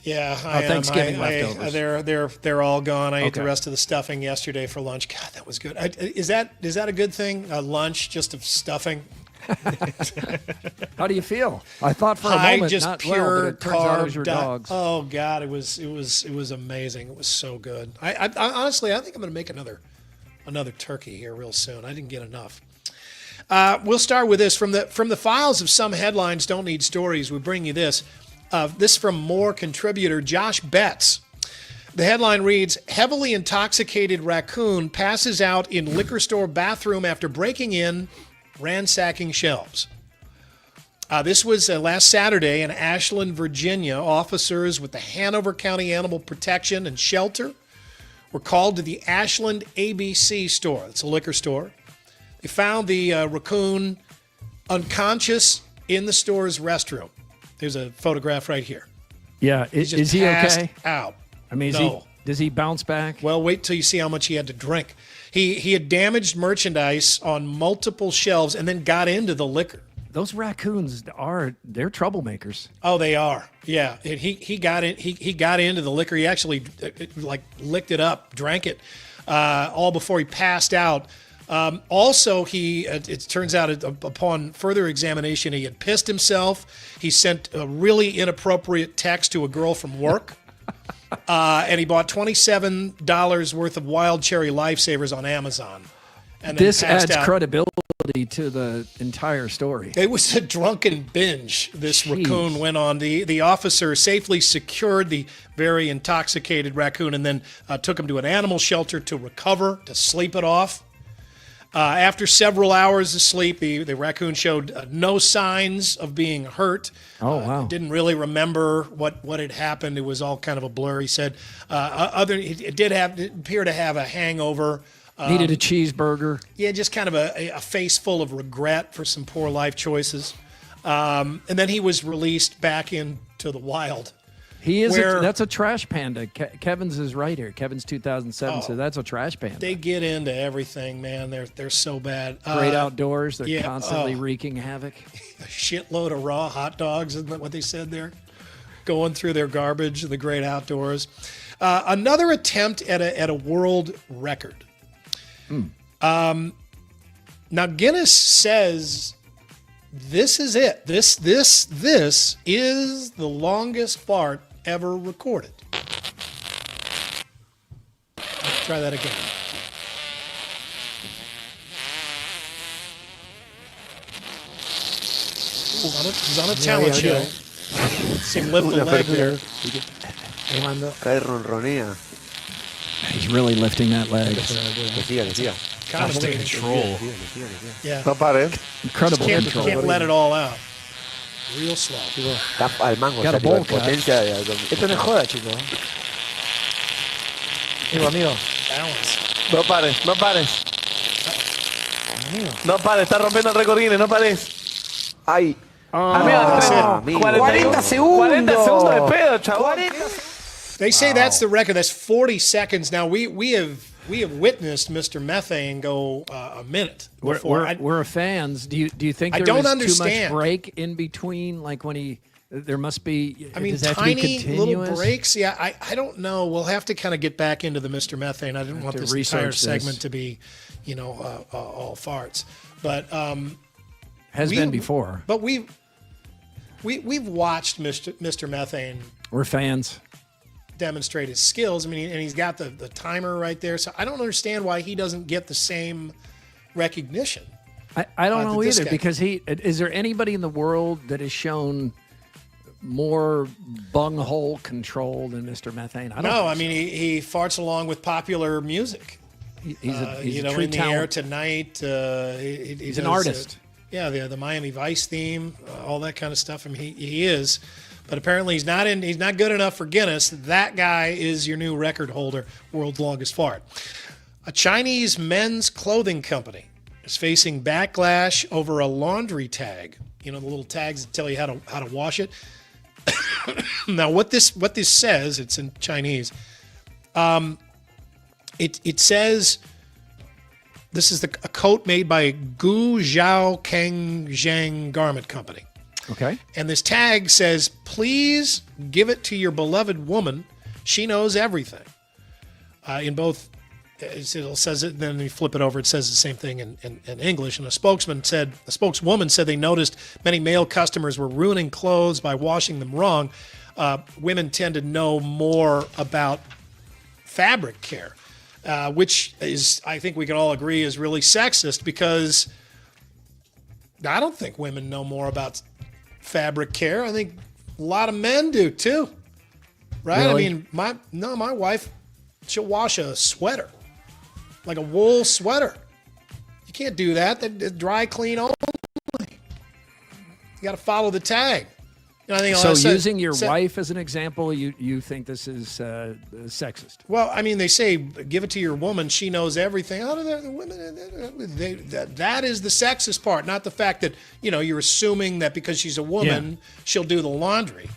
Yeah, I am. Thanksgiving leftovers. They're all gone. I ate the rest of the stuffing yesterday for lunch. God, that was good. Is that a good thing? Lunch just of stuffing? How do you feel? I thought for a moment, just not pure well, but it turns out it was your carb dogs. Oh God, it was amazing. It was so good. I honestly, I think I'm going to make another turkey here real soon. I didn't get enough. We'll start with this from the files of Some Headlines Don't Need Stories. We bring you this. This from More contributor Josh Betts. The headline reads, heavily intoxicated raccoon passes out in liquor store bathroom after breaking in, ransacking shelves. This was last Saturday in Ashland, Virginia. Officers with the Hanover County Animal Protection and Shelter were called to the Ashland ABC store. It's a liquor store. They found the raccoon unconscious in the store's restroom. There's a photograph right here. Yeah, is he okay? Out. I mean, does he bounce back? Well, wait till you see how much he had to drink. He had damaged merchandise on multiple shelves and then got into the liquor. Those raccoons they're troublemakers. Oh, they are. Yeah, he got in. He got into the liquor. He actually licked it up, drank it, all before he passed out. Also, it turns out upon further examination, he had pissed himself. He sent a really inappropriate text to a girl from work. And he bought $27 worth of Wild Cherry Lifesavers on Amazon. And then this adds out. credibility to the entire story. It was a drunken binge this raccoon went on. The officer safely secured the very intoxicated raccoon and then took him to an animal shelter to recover, to sleep it off. After several hours of sleep, the raccoon showed no signs of being hurt. Oh, wow. Didn't really remember what had happened. It was all kind of a blur. He said it did appear to have a hangover. Needed a cheeseburger. Yeah, just kind of a face full of regret for some poor life choices. And then he was released back into the wild. He is. That's a trash panda. Kevin's is right here. Kevin's 2007. So that's a trash panda. They get into everything, man. They're so bad. Great outdoors. They're constantly wreaking havoc. A shitload of raw hot dogs, isn't that what they said there? Going through their garbage in the great outdoors. Another attempt at a world record. Now Guinness says this is it. This is the longest fart ever recorded. Let's try that again. He's on a talent show. See him lift the leg there. Cae ronronea. He's really lifting that leg. Kind of control. Yeah. No pares. Incredible control. Can't let it all out. Real slow. Está al mango. Got a bowl cut. Potencia. Esto no es joda, chico. Amigo. Balance. No pares, no pares. No pares, está rompiendo el récord Guinness, no pares. Ay. Amigo, 40 segundos. 40 segundos de pedo, chabón. They say that's the record. That's 40 seconds. Now we have witnessed Mr. Methane go a minute before. We're fans. Do you think there was too much break in between? Like when there must be. I mean, does that tiny have to be little breaks. Yeah, I don't know. We'll have to kind of get back into the Mr. Methane. I didn't want this entire segment to be, all farts. But has been before. But we've watched Mr. Methane. We're fans. Demonstrate his skills. I mean, and he's got the timer right there. So I don't understand why he doesn't get the same recognition. I don't know either, because is there anybody in the world that has shown more bunghole control than Mr. Methane? I mean, he farts along with popular music. He's a true in the talent. air tonight. He's an artist. The Miami Vice theme, all that kind of stuff. I mean, he is. But apparently he's not good enough for Guinness. That guy is your new record holder, world's longest fart. A Chinese men's clothing company is facing backlash over a laundry tag. You know, the little tags that tell you how to wash it. Now, what this says, it's in Chinese. It says, this is a coat made by Gu Zhao Keng Zhang Garment Company. Okay. And this tag says, please give it to your beloved woman. She knows everything. In both, it says it, then you flip it over, it says the same thing in English. And a spokeswoman said they noticed many male customers were ruining clothes by washing them wrong. Women tend to know more about fabric care, which is, I think we can all agree, is really sexist, because I don't think women know more about fabric care. I think a lot of men do too, right? Really? I mean, my wife, she'll wash a sweater, like a wool sweater. You can't do that. They dry clean only. You got to follow the tag. I think so using your wife as an example, you think this is sexist? Well, I mean, they say give it to your woman; she knows everything. How do the women? That is the sexist part, not the fact that you're assuming that because she's a woman, she'll do the laundry.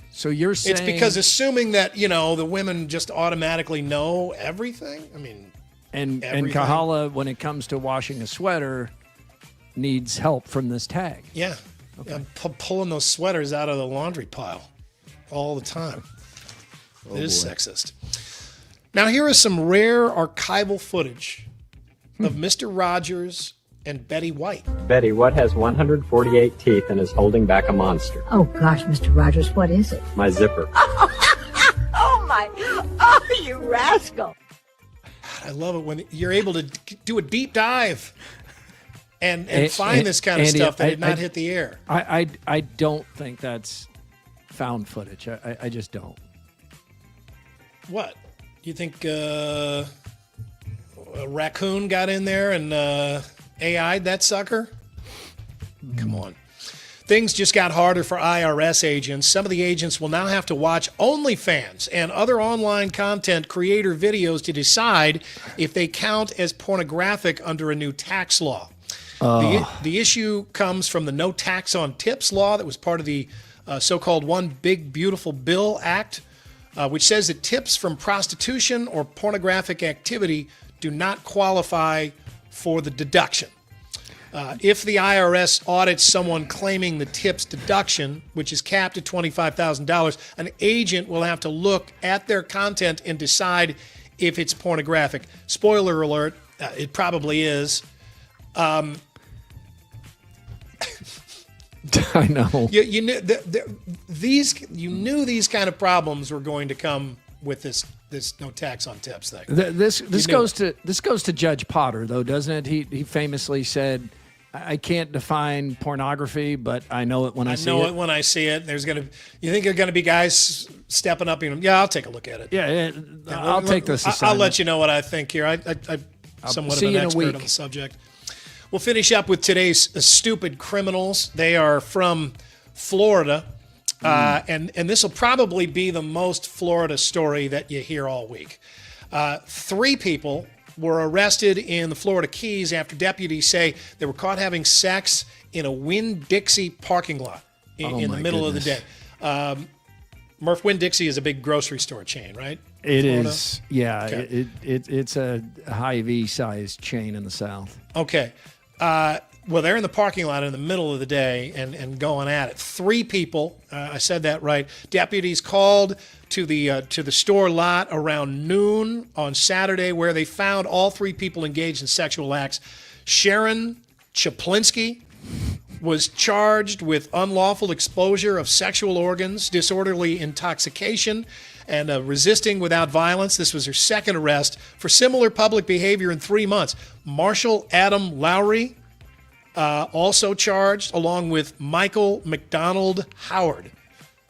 So you're saying it's because assuming that the women just automatically know everything. I mean, and Kahala, when it comes to washing a sweater, needs help from this tag. Yeah. Okay. I'm pulling those sweaters out of the laundry pile all the time. It is sexist. Now, here is some rare archival footage of Mr. Rogers and Betty White. Betty, what has 148 teeth and is holding back a monster? Oh, gosh, Mr. Rogers, what is it? My zipper. Oh, my. Oh, you rascal. I love it when you're able to do a deep dive and find this kind of Andy, stuff that did not hit the air. I don't think that's found footage. I just don't. What? You think a raccoon got in there and AI'd that sucker? Come on. Things just got harder for IRS agents. Some of the agents will now have to watch OnlyFans and other online content creator videos to decide if they count as pornographic under a new tax law. The issue comes from the No Tax on Tips law that was part of the so-called One Big Beautiful Bill Act, which says that tips from prostitution or pornographic activity do not qualify for the deduction. If the IRS audits someone claiming the tips deduction, which is capped at $25,000, an agent will have to look at their content and decide if it's pornographic. Spoiler alert, it probably is. I know. You knew you knew these kind of problems were going to come with this no tax on tips thing. This goes to Judge Potter, though, doesn't it? He famously said, I can't define pornography, but I know it when I see it. I know it when I see it. You think there are going to be guys stepping up? Yeah, I'll take a look at it. Yeah, I'll take this assignment. I'll let you know what I think here. I'm somewhat of an expert on the subject. We'll finish up with today's stupid criminals. They are from Florida, and this will probably be the most Florida story that you hear all week. 3 people were arrested in the Florida Keys after deputies say they were caught having sex in a Winn-Dixie parking lot in the middle of the day. Murph, Winn-Dixie is a big grocery store chain, right? It is, yeah. Okay. It's a Hy-Vee-sized chain in the South. Okay. Well, they're in the parking lot in the middle of the day and going at it. 3 people, I said that right. Deputies called to the store lot around noon on Saturday, where they found all 3 people engaged in sexual acts. Sharon Chaplinsky was charged with unlawful exposure of sexual organs, disorderly intoxication, and resisting without violence. This was her second arrest for similar public behavior in 3 months. Marshall Adam Lowry, also charged, along with Michael McDonald Howard.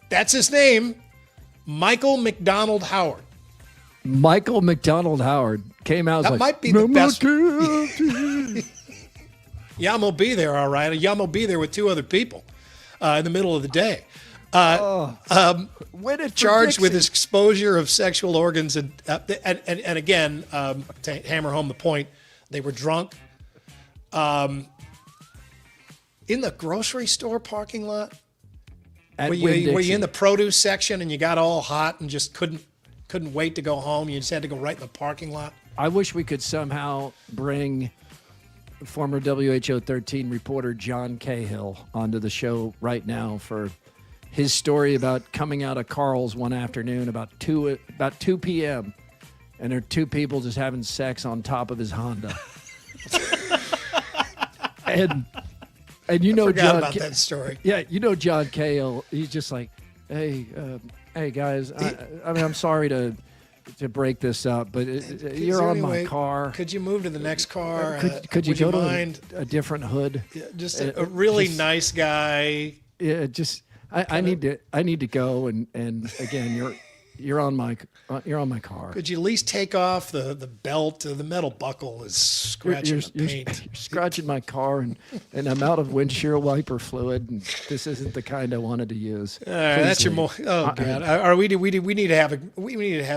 That's his name, Michael McDonald Howard. Michael McDonald Howard came out. That might be the best. Yeah, I'm gonna be there, all right. Yeah, I'm gonna be there with 2 other people in the middle of the day. Charged with his exposure of sexual organs, and again, to hammer home the point, they were drunk. In the grocery store parking lot, were you in the produce section and you got all hot and just couldn't wait to go home? You just had to go right in the parking lot. I wish we could somehow bring former WHO 13 reporter John Cahill onto the show right now for his story about coming out of Carl's one afternoon about 2 p.m. and there are 2 people just having sex on top of his Honda. And you know, John about that story. Yeah, you know John Cahill. He's just like, hey guys. I'm sorry to break this up, but you're on my car. Could you move to the next car? Could you go to a different hood? Yeah, just a really nice guy. Yeah, I need to go, and again, you're on my car. Could you at least take off the belt? The metal buckle is scratching the paint. You're scratching my car, and I'm out of windshield wiper fluid, and this isn't the kind I wanted to use. That's your more. Oh God, we need to have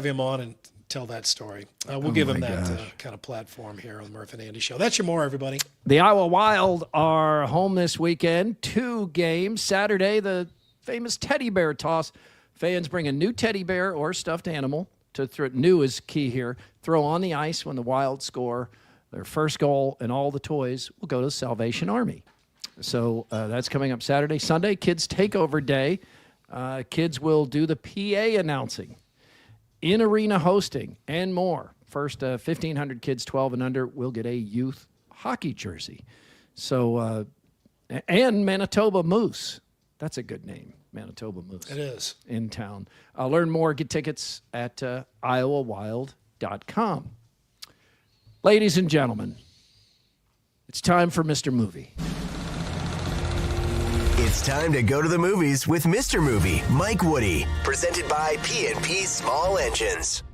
him on and tell that story. We'll give him that kind of platform here on the Murph and Andy Show. That's your more, everybody. The Iowa Wild are home this weekend. 2 games. Saturday, the famous teddy bear toss. Fans bring a new teddy bear or stuffed animal to throw. New is key here. Throw on the ice when the Wild score their first goal, and all the toys will go to the Salvation Army. So that's coming up Saturday. Sunday, Kids Takeover Day. Kids will do the PA announcing, in-arena hosting, and more. First 1,500 kids 12 and under will get a youth hockey jersey. So, and Manitoba Moose. That's a good name. Manitoba Moose. It is. In town. Learn more, get tickets at iowawild.com. Ladies and gentlemen, it's time for Mr. Movie. It's time to go to the movies with Mr. Movie, Mike Woody. Presented by P&P Small Engines.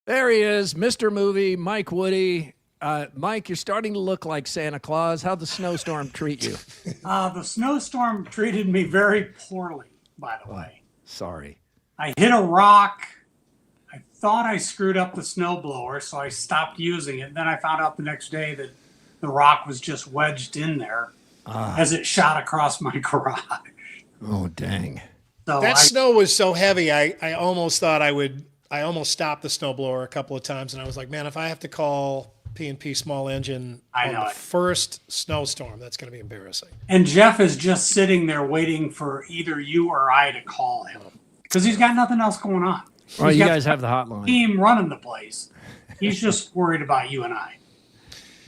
There he is, Mr. Movie, Mike Woody. Mike, you're starting to look like Santa Claus. How'd the snowstorm treat you? The snowstorm treated me very poorly, by the way. Sorry. I hit a rock. I thought I screwed up the snowblower, so I stopped using it. Then I found out the next day that the rock was just wedged in there as it shot across my garage. Oh, dang. So that snow was so heavy, I almost thought I almost stopped the snowblower a couple of times, and I was like, man, if I have to call P&P Small Engine on the first snowstorm, that's going to be embarrassing. And Jeff is just sitting there waiting for either you or I to call him because he's got nothing else going on. Well, you guys have the hotline. Team running the place. He's just worried about you and I.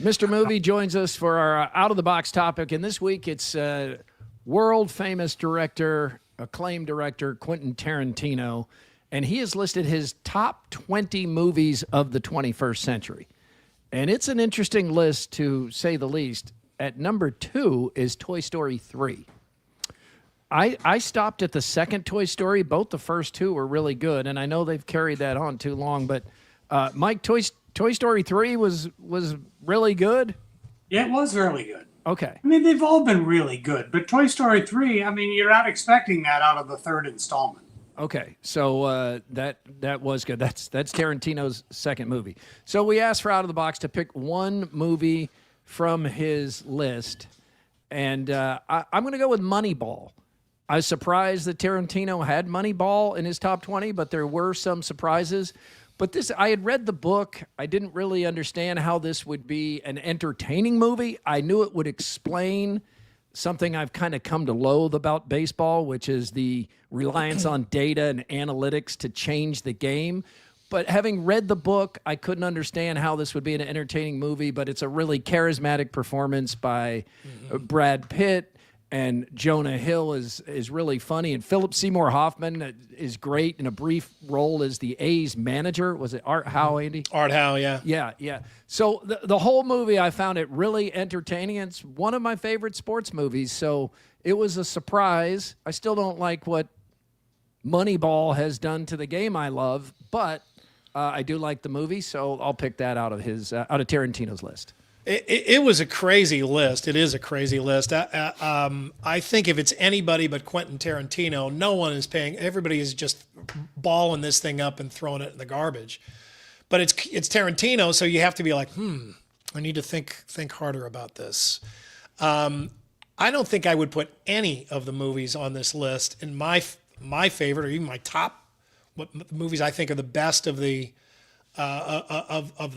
Mr. Movie joins us for our out-of-the-box topic, and this week it's world-famous director, acclaimed director Quentin Tarantino, and he has listed his top 20 movies of the 21st century. And it's an interesting list, to say the least. at number 2 is Toy Story 3. I stopped at the second Toy Story. Both the first two were really good, and I know they've carried that on too long. But Mike, Toy Story 3 was really good. Yeah, it was really good. Okay. I mean, they've all been really good, but Toy Story 3, I mean, you're not expecting that out of the third installment. Okay, so that was good. That's Tarantino's second movie. So we asked for Out of the Box to pick one movie from his list, and I'm going to go with Moneyball. I was surprised that Tarantino had Moneyball in his top 20, but there were some surprises. But I had read the book. I didn't really understand how this would be an entertaining movie. I knew it would explain something I've kind of come to loathe about baseball, which is the reliance on data and analytics to change the game. But having read the book, I couldn't understand how this would be an entertaining movie, but it's a really charismatic performance by Brad Pitt. And Jonah Hill is really funny. And Philip Seymour Hoffman is great in a brief role as the A's manager. Was it Art Howe, Andy? Art Howe, yeah. Yeah. So the whole movie, I found it really entertaining. It's one of my favorite sports movies. So it was a surprise. I still don't like what Moneyball has done to the game I love, but I do like the movie. So I'll pick that out of Tarantino's list. It was a crazy list. It is a crazy list. I think if it's anybody but Quentin Tarantino, no one is paying. Everybody is just balling this thing up and throwing it in the garbage. But it's Tarantino, so you have to be like, I need to think harder about this. I don't think I would put any of the movies on this list in my favorite or even my top movies I think are the best of the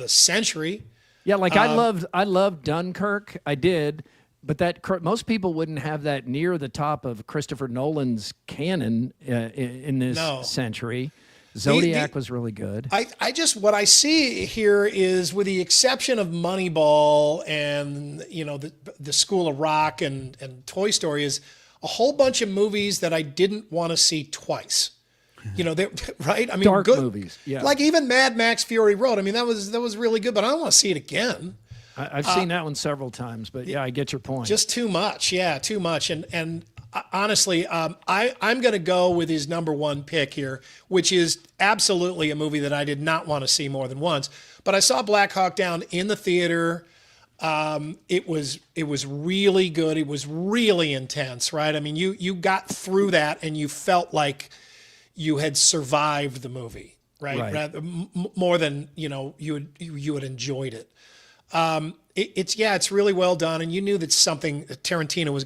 century. Yeah, like I loved Dunkirk. I did, but most people wouldn't have that near the top of Christopher Nolan's canon in this century. Zodiac was really good. What I see here is, with the exception of Moneyball and the School of Rock and Toy Story, is a whole bunch of movies that I didn't want to see twice. Right? I mean, dark good movies. Yeah. Like even Mad Max Fury Road. I mean, that was really good, but I don't want to see it again. I've seen that one several times, but yeah, I get your point. Just too much. Yeah, too much. And honestly, I'm going to go with his number one pick here, which is absolutely a movie that I did not want to see more than once. But I saw Black Hawk Down in the theater. It was really good. It was really intense, right? I mean, you got through that and you felt like you had survived the movie, right? Rather, more than you had enjoyed it. It's really well done, and you knew that something that Tarantino was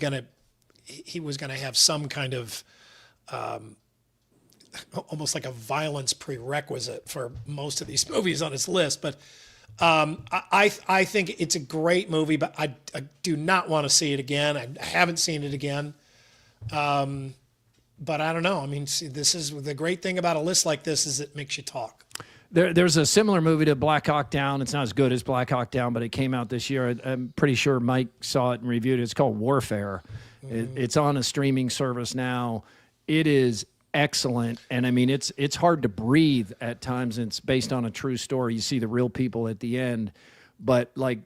gonna have some kind of almost like a violence prerequisite for most of these movies on his list. But I think it's a great movie, but I do not want to see it again. I haven't seen it again. But I don't know. I mean, this is the great thing about a list like this is it makes you talk. There's a similar movie to Black Hawk Down. It's not as good as Black Hawk Down, but it came out this year. I'm pretty sure Mike saw it and reviewed it. It's called Warfare. It's on a streaming service now. It is excellent. And I mean, it's hard to breathe at times. It's based on a true story. You see the real people at the end. But like,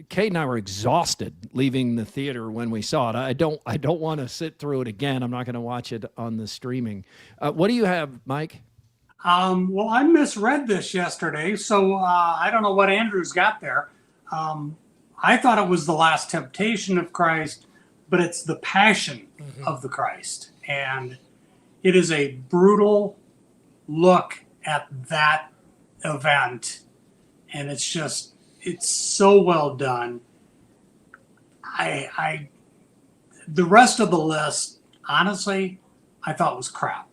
Kate and I were exhausted leaving the theater when we saw it. I don't want to sit through it again. I'm not going to watch it on the streaming. What do you have, Mike? Well, I misread this yesterday, so I don't know what Andrew's got there. I thought it was The Last Temptation of Christ, but it's The Passion of the Christ. And it is a brutal look at that event. And it's so well done. The rest of the list, honestly, I thought was crap.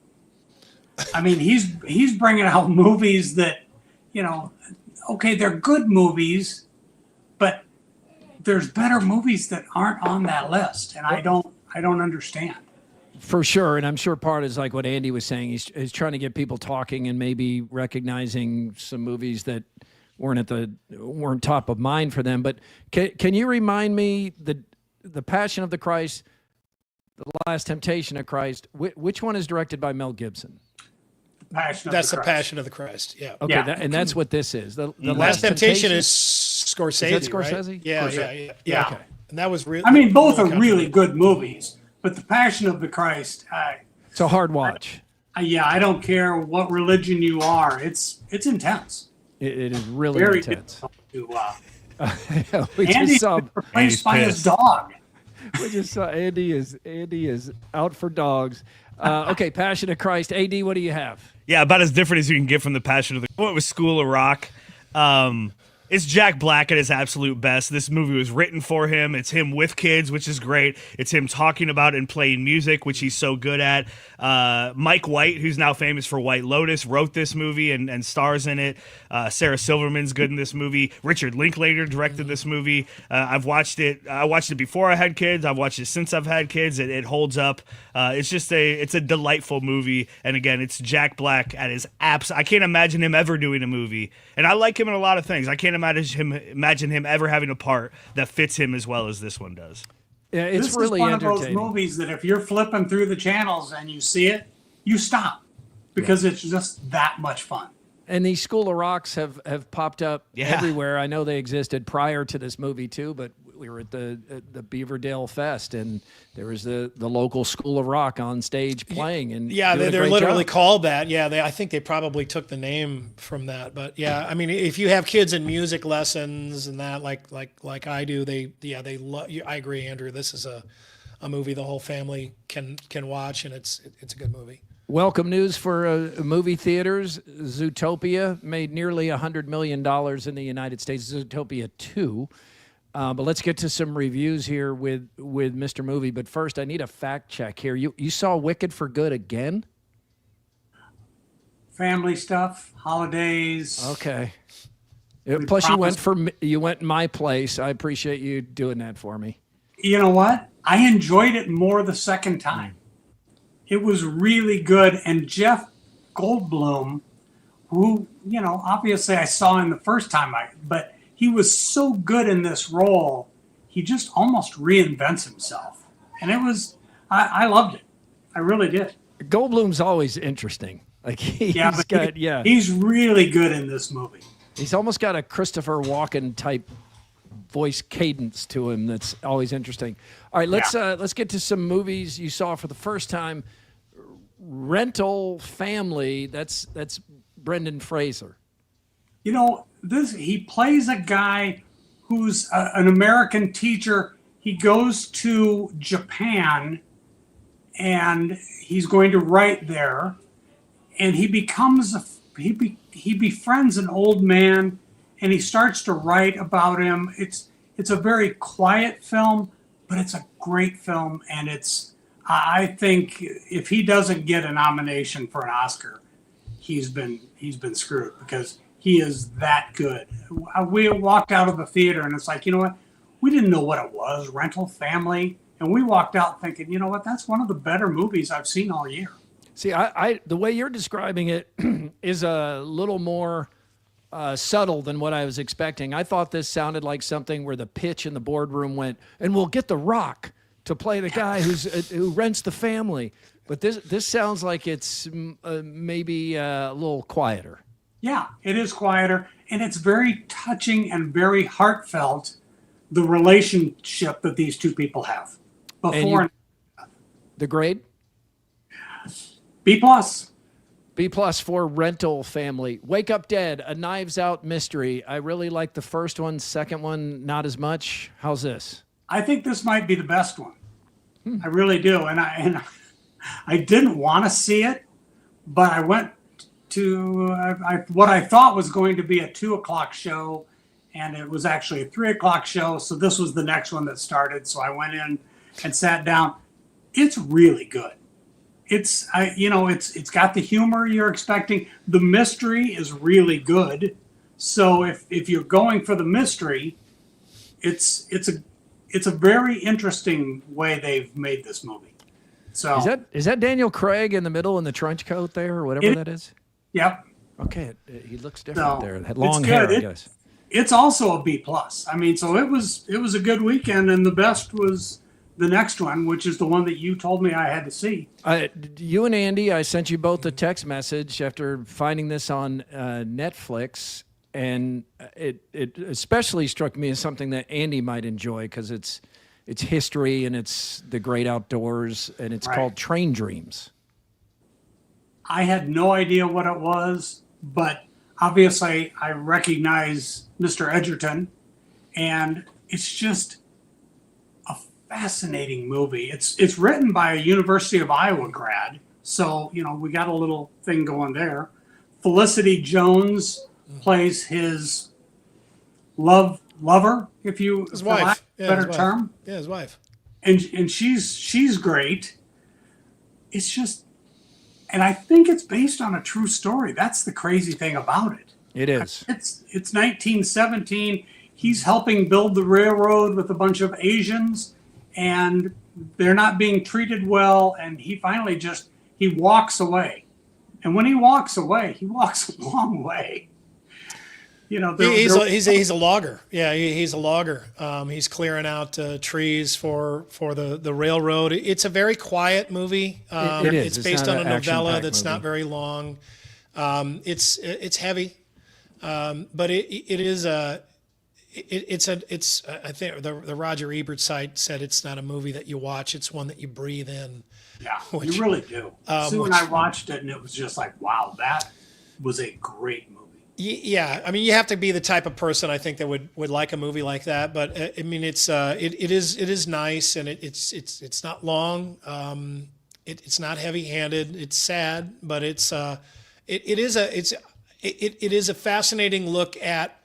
I mean, he's bringing out movies that, okay, they're good movies, but there's better movies that aren't on that list, and I don't understand. For sure, and I'm sure part is like what Andy was saying. He's trying to get people talking and maybe recognizing some movies that weren't top of mind for them. But can you remind me the Passion of the Christ, The Last Temptation of Christ? Which one is directed by Mel Gibson? That's the Passion of the Christ. Yeah. Okay, yeah. And that's what this is. The Last Temptation is Scorsese. Is that Scorsese? Right? Yeah. Okay. And that was really. I mean, both are really good movies, but The Passion of the Christ. It's a hard watch. I don't care what religion you are. It's intense. It is really very intense. We Andy's replaced by his dog. We just saw Andy is out for dogs. Okay, Passion of Christ. AD, what do you have? Yeah, about as different as you can get from the Passion of the. What was School of Rock? It's Jack Black at his absolute best. This movie was written for him. It's him with kids, which is great. It's him talking about and playing music, which he's so good at. Mike White, who's now famous for White Lotus, wrote this movie and stars in it. Sarah Silverman's good in this movie. Richard Linklater directed this movie. I've watched it. I watched it before I had kids. I've watched it since I've had kids. It holds up. It's a delightful movie. And again, it's Jack Black at his abs. I can't imagine him ever doing a movie. And I like him in a lot of things. I can't imagine him ever having a part that fits him as well as this one does. Yeah, it's this really is one entertaining. of those movies that if you're flipping through the channels and you see it, you stop because it's just that much fun. And these School of Rocks have popped up everywhere. I know they existed prior to this movie too, but we were at the Beaverdale Fest, and there was the local School of Rock on stage playing. And they're literally called that. Yeah, I think they probably took the name from that. But yeah, I mean, if you have kids in music lessons and that, like I do, I agree, Andrew. This is a movie the whole family can watch, and it's a good movie. Welcome news for movie theaters. Zootopia made nearly $100 million in the United States. Zootopia 2. But let's get to some reviews here with Mr. Movie. But first, I need a fact check here. You saw Wicked for Good again? Family stuff, holidays. Okay. Plus, you went My Place. I appreciate you doing that for me. You know what? I enjoyed it more the second time. It was really good. And Jeff Goldblum, who, obviously I saw him the first time, but he was so good in this role, he just almost reinvents himself. And I loved it. I really did. Goldblum's always interesting. Like he's really good in this movie. He's almost got a Christopher Walken type voice cadence to him that's always interesting. All right, let's get to some movies you saw for the first time. Rental Family, that's Brendan Fraser. He plays a guy who's an American teacher. He goes to Japan and he's going to write there, and he befriends an old man and he starts to write about him. It's a very quiet film, but it's a great film, and I think if he doesn't get a nomination for an Oscar, he's been screwed, because he is that good. We walked out of the theater and it's like, you know what? We didn't know what it was, Rental Family. And we walked out thinking, you know what? That's one of the better movies I've seen all year. See, I the way you're describing it is a little more subtle than what I was expecting. I thought this sounded like something where the pitch in the boardroom went, and we'll get The Rock to play the guy who rents the family. But this sounds like it's maybe a little quieter. Yeah, it is quieter, and it's very touching and very heartfelt, the relationship that these two people have. The grade? B+. B+ for Rental Family. Wake Up Dead, a Knives Out mystery. I really like the first one. Second one, not as much. How's this? I think this might be the best one. I really do. And I didn't want to see it, but I went to what I thought was going to be a 2:00 show, and it was actually a 3:00 show. So this was the next one that started. So I went in and sat down. It's really good. It's got the humor you're expecting. The mystery is really good. So if you're going for the mystery, it's a very interesting way they've made this movie. So is that Daniel Craig in the middle in the trench coat there, or whatever that is? Yep. Okay, he looks different there. Had long hair, I guess. It's also a B+. I mean, so it was a good weekend, and the best was the next one, which is the one that you told me I had to see. You and Andy, I sent you both a text message after finding this on Netflix, and it especially struck me as something that Andy might enjoy, because it's its history and it's the great outdoors, and it's called Train Dreams. I had no idea what it was, but obviously I recognize Mr. Edgerton, and it's just a fascinating movie. It's written by a University of Iowa grad, so we got a little thing going there. Felicity Jones plays his lover, if you his wife, better term. Yeah, his wife. And she's great. It's just, and I think it's based on a true story. That's the crazy thing about it. It is. It's 1917. He's helping build the railroad with a bunch of Asians, and they're not being treated well. And he finally he walks away. And when he walks away, he walks a long way. He's a logger. Yeah, he's a logger. He's clearing out trees for the railroad. It's a very quiet movie. It is. It's based on a novella that's movie. not very long. It's heavy, but it is a. It's I think the Roger Ebert site said it's not a movie that you watch. It's one that you breathe in. Yeah, you really do. Sue and I watched it, and it was just like, wow, that was a great movie. Yeah, I mean, you have to be the type of person I think that would like a movie like that. But I mean, it is nice, and it's not long. It's not heavy-handed. It's sad, but it is a fascinating look at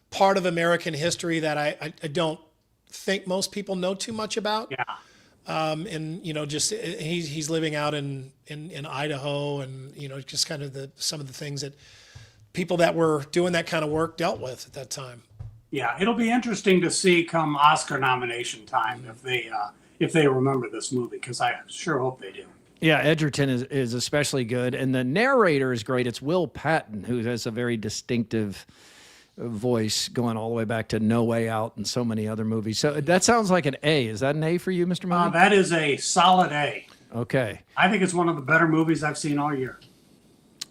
part of American history that I don't think most people know too much about. Yeah. And just he's living out in Idaho, and just kind of some of the things that people that were doing that kind of work dealt with at that time. Yeah, it'll be interesting to see come Oscar nomination time if they remember this movie, because I sure hope they do. Yeah, Edgerton is especially good, and the narrator is great. It's Will Patton, who has a very distinctive voice going all the way back to No Way Out and so many other movies. So that sounds like an A. Is that an A for you, Mr. Movie? That is a solid A. Okay. I think it's one of the better movies I've seen all year.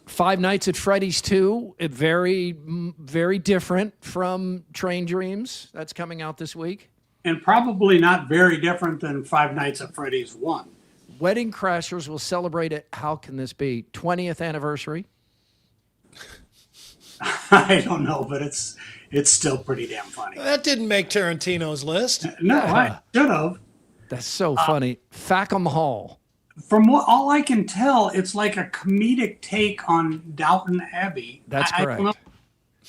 Five Nights at Freddy's 2, very, very different from Train Dreams. That's coming out this week. And probably not very different than Five Nights at Freddy's 1. Wedding Crashers will celebrate it. How can this be? 20th anniversary? I don't know, but it's still pretty damn funny. That didn't make Tarantino's list. No, I should have. That's so funny. Fackham Hall. From all I can tell, it's like a comedic take on Downton Abbey. That's I don't know. correct.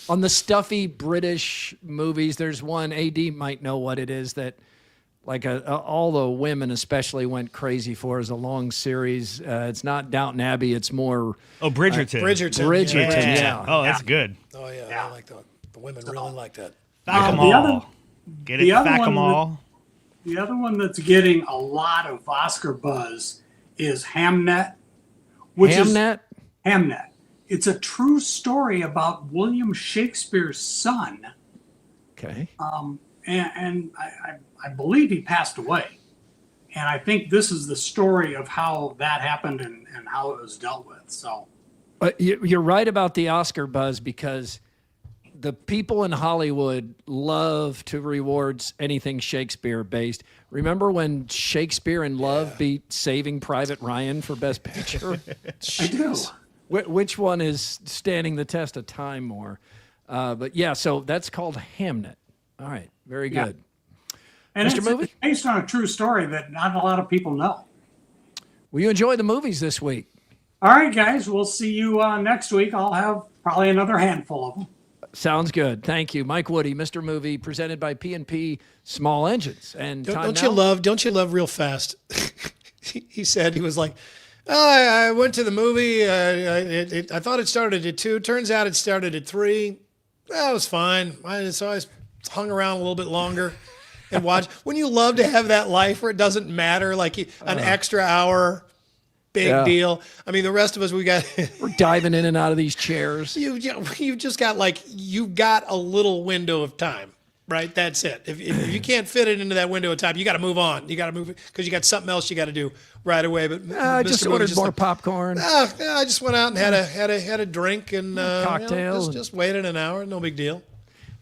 On the stuffy British movies, there's one, AD might know what it is, that like all the women especially went crazy for as a long series. It's not Downton Abbey. It's more... Bridgerton. Bridgerton, yeah. Oh, that's good. Oh, yeah. I like that. The women really like that. Back 'em all. Get it? Back 'em all. The other one that's getting a lot of Oscar buzz is Hamnet. Hamnet. It's a true story about William Shakespeare's son. Okay. And I believe he passed away. And I think this is the story of how that happened and how it was dealt with. So, you're right about the Oscar buzz, because the people in Hollywood love to reward anything Shakespeare based. Remember when Shakespeare in Love beat Saving Private Ryan for Best Picture? I do. Which one is standing the test of time more? But yeah, so that's called Hamnet. All right, very good. And Mr. Movie? It's based on a true story that not a lot of people know. Will you enjoy the movies this week? All right, guys, we'll see you next week. I'll have probably another handful of them. Sounds good. Thank you. Mike Woody, Mr. Movie, presented by P&P Small Engines. And don't you love real fast? He said, he was like, oh, I went to the movie. I thought it started at 2. Turns out it started at 3. That was fine. So I hung around a little bit longer and watched. Wouldn't you love to have that life where it doesn't matter, like an extra hour? Big deal. I mean, the rest of us, we're diving in and out of these chairs. You've just got you've got a little window of time, right? That's it. If you can't fit it into that window of time, you got to move on. You got to move it because you got something else you got to do right away. But I just ordered more popcorn. I just went out and had a drink and cocktail. just waited an hour. No big deal.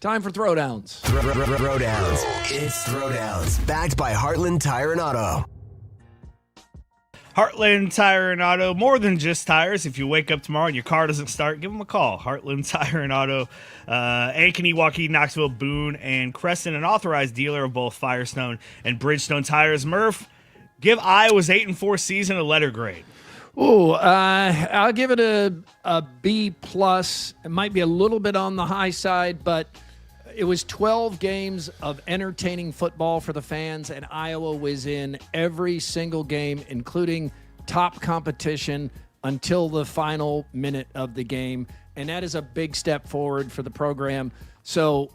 Time for Throwdowns. Throwdowns. It's Throwdowns. Backed by Heartland Tire and Auto. Heartland Tire and Auto, more than just tires. If you wake up tomorrow and your car doesn't start, give them a call. Heartland Tire and Auto, Ankeny, Waukegan, Knoxville, Boone, and Crescent, an authorized dealer of both Firestone and Bridgestone tires. Murph, give Iowa's 8-4 season a letter grade. Ooh, I'll give it a B+. It might be a little bit on the high side, but it was 12 games of entertaining football for the fans, and Iowa was in every single game, including top competition, until the final minute of the game. And that is a big step forward for the program. So,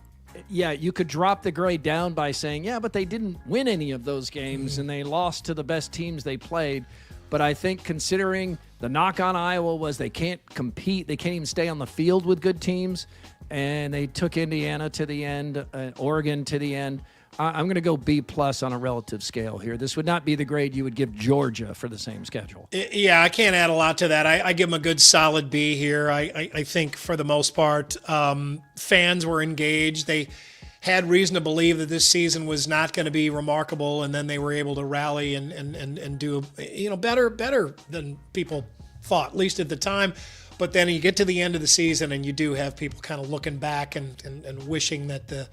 yeah, you could drop the grade down by saying, yeah, but they didn't win any of those games, and they lost to the best teams they played. But I think considering the knock on Iowa was they can't compete, they can't even stay on the field with good teams, and they took Indiana to the end, Oregon to the end. I'm going to go B+ on a relative scale here. This would not be the grade you would give Georgia for the same schedule. Yeah, I can't add a lot to that. I give them a good solid B here. I think for the most part, fans were engaged. They had reason to believe that this season was not going to be remarkable, and then they were able to rally and do better than people thought, at least at the time. But then you get to the end of the season, and you do have people kind of looking back and wishing that the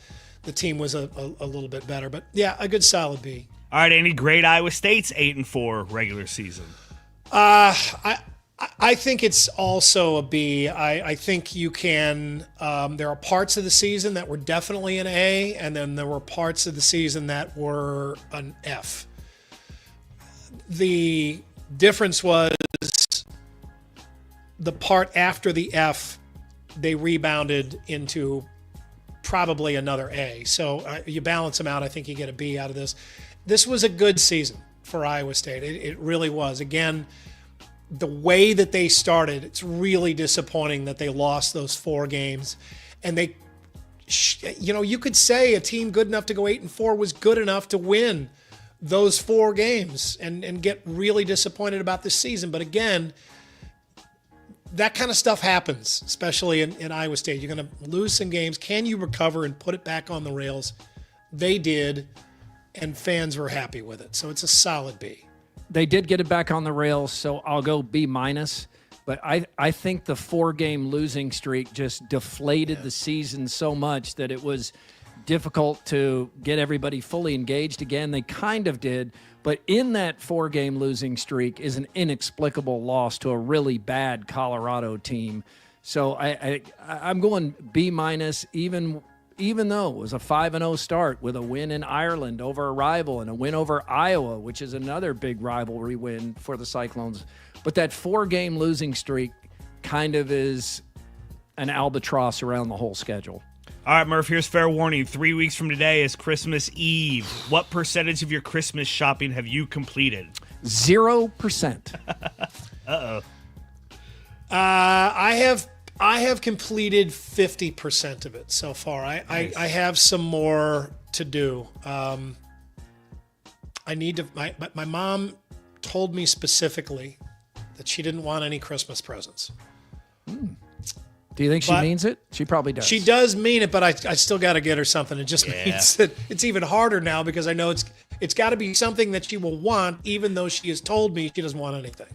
team was a little bit better. But yeah, a good solid B. All right, Andy, grade Iowa State's 8-4 regular season. I think it's also a B. I think you can there are parts of the season that were definitely an A, and then there were parts of the season that were an F. The difference was the part after the F, they rebounded into probably another A. So you balance them out, I think you get a B out of this. This was a good season for Iowa State. It really was. Again, the way that they started, it's really disappointing that they lost those 4 games. And they, you could say a team good enough to go 8-4 was good enough to win those 4 games and get really disappointed about this season. But again, that kind of stuff happens, especially in Iowa State. You're going to lose some games. Can you recover and put it back on the rails? They did, and fans were happy with it. So it's a solid B. They did get it back on the rails, so I'll go B-. But I think the 4-game losing streak just deflated the season so much that it was difficult to get everybody fully engaged again. They kind of did, but in that 4-game losing streak is an inexplicable loss to a really bad Colorado team. So I'm going B-, even though it was a 5-0 start with a win in Ireland over a rival and a win over Iowa, which is another big rivalry win for the Cyclones. But that 4-game losing streak kind of is an albatross around the whole schedule. All right, Murph, here's fair warning. 3 weeks from today is Christmas Eve. What percentage of your Christmas shopping have you completed? 0%. Uh-oh. I have completed 50% of it so far. I have some more to do. I need to. My mom told me specifically that she didn't want any Christmas presents. Do you think she means it? She probably does. She does mean it, but I still got to get her something. It just means that it's even harder now because I know it's got to be something that she will want, even though she has told me she doesn't want anything.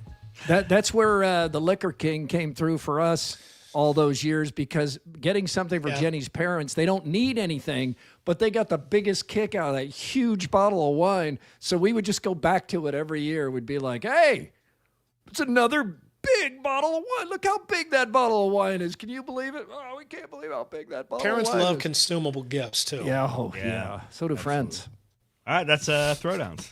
That's where the Liquor King came through for us all those years, because getting something for Jenny's parents, they don't need anything, but they got the biggest kick out of that huge bottle of wine. So we would just go back to it every year. We'd be like, hey, it's another big bottle of wine. Look how big that bottle of wine is. Can you believe it? Oh, we can't believe how big that bottle Parents of wine is. love consumable gifts, too. Yeah, yeah. So do friends. All right, that's Throwdowns.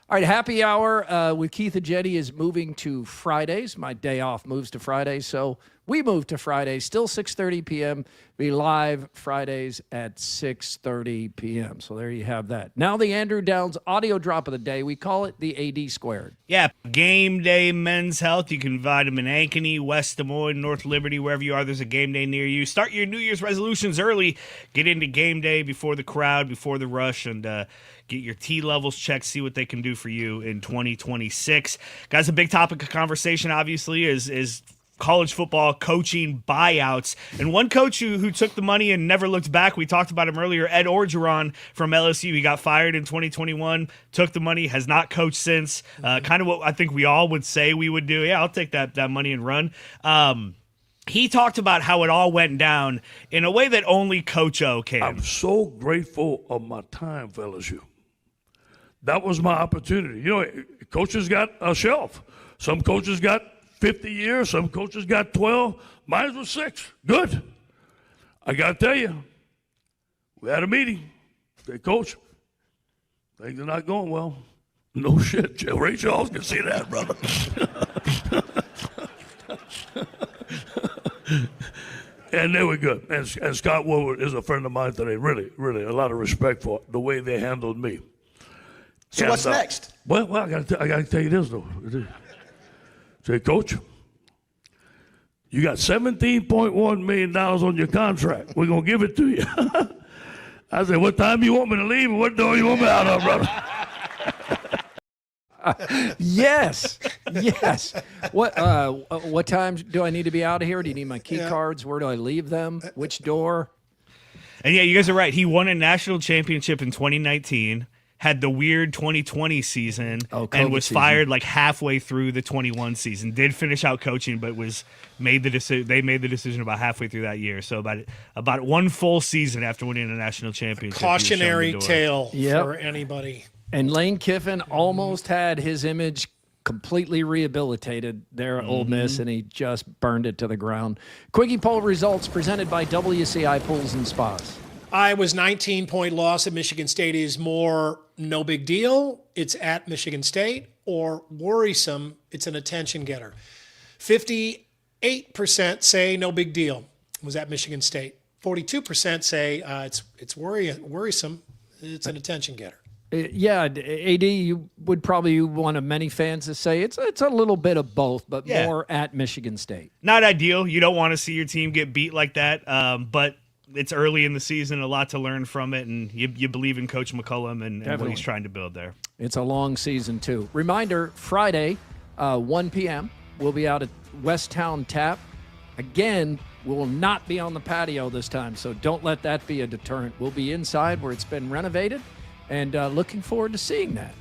All right, happy hour with Keith and Jenny is moving to Fridays. My day off moves to Fridays, so we moved to Fridays. Still 6:30 p.m. Be live Fridays at 6:30 p.m. So there you have that. Now the Andrew Downs audio drop of the day. We call it the AD Squared. Yeah, Game Day Men's Health. You can find them in Ankeny, West Des Moines, North Liberty, wherever you are. There's a game day near you. Start your New Year's resolutions early. Get into game day before the crowd, before the rush, and get your T levels checked. See what they can do for you in 2026. Guys, a big topic of conversation, obviously, is college football coaching buyouts. And one coach who took the money and never looked back, we talked about him earlier, Ed Orgeron from LSU. He got fired in 2021, took the money, has not coached since. Kind of what I think we all would say we would do. Yeah, I'll take that money and run. He talked about how it all went down in a way that only Coach O can. I'm so grateful of my time for LSU. That was my opportunity. You know, coaches got a shelf. Some coaches got 50 years. Some coaches got 12. Mine was 6. Good. I got to tell you, we had a meeting. Say, Coach, things are not going well. No shit. Ray Charles can see that, brother. And they were good. And Scott Woodward is a friend of mine today. Really, really, a lot of respect for the way they handled me. So what's next? Well, I got to tell you this, though. Say, Coach, you got $17.1 million on your contract. We're going to give it to you. I said, what time you want me to leave and what door you want me out of, brother? Yes. What time do I need to be out of here? Do you need my key cards? Where do I leave them? Which door? And yeah, you guys are right. He won a national championship in 2019, had the weird 2020 season, and was fired like halfway through the 21 season. Did finish out coaching, but made the decision. They made the decision about halfway through that year. So about one full season after winning a national championship. Cautionary tale for anybody. And Lane Kiffin almost had his image completely rehabilitated there at Ole Miss, and he just burned it to the ground. Quickie poll results presented by WCI Pools and Spas. Iowa's 19-point loss at Michigan State is more no big deal, it's at Michigan State, or worrisome, it's an attention getter. 58% say no big deal, was at Michigan State. 42% say it's worrisome, it's an attention getter. Yeah, AD, you would probably one of many fans to say it's a little bit of both, but more at Michigan State. Not ideal. You don't want to see your team get beat like that, but it's early in the season, a lot to learn from it, and you believe in Coach McCollum and what he's trying to build there. It's a long season, too. Reminder, Friday, 1 p.m., we'll be out at Westtown Tap. Again, we will not be on the patio this time, so don't let that be a deterrent. We'll be inside where it's been renovated. And looking forward to seeing that.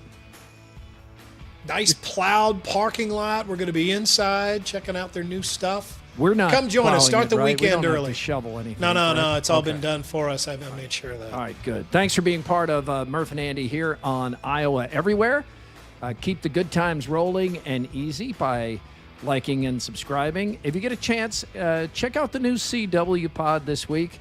Nice plowed parking lot. We're going to be inside checking out their new stuff. We're not. Come join us. Start the weekend we don't early. Have to shovel anything. No. It's all been done for us. I've made sure of that. All right, good. Thanks for being part of Murph and Andy here on Iowa Everywhere. Keep the good times rolling and easy by liking and subscribing. If you get a chance, check out the new CW pod this week.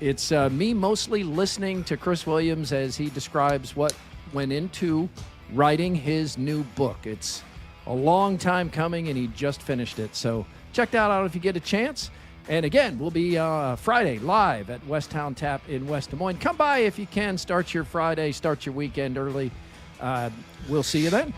It's me mostly listening to Chris Williams as he describes what went into writing his new book. It's a long time coming, and he just finished it. So check that out if you get a chance. And again, we'll be Friday live at Westtown Tap in West Des Moines. Come by if you can. Start your Friday, start your weekend early. We'll see you then.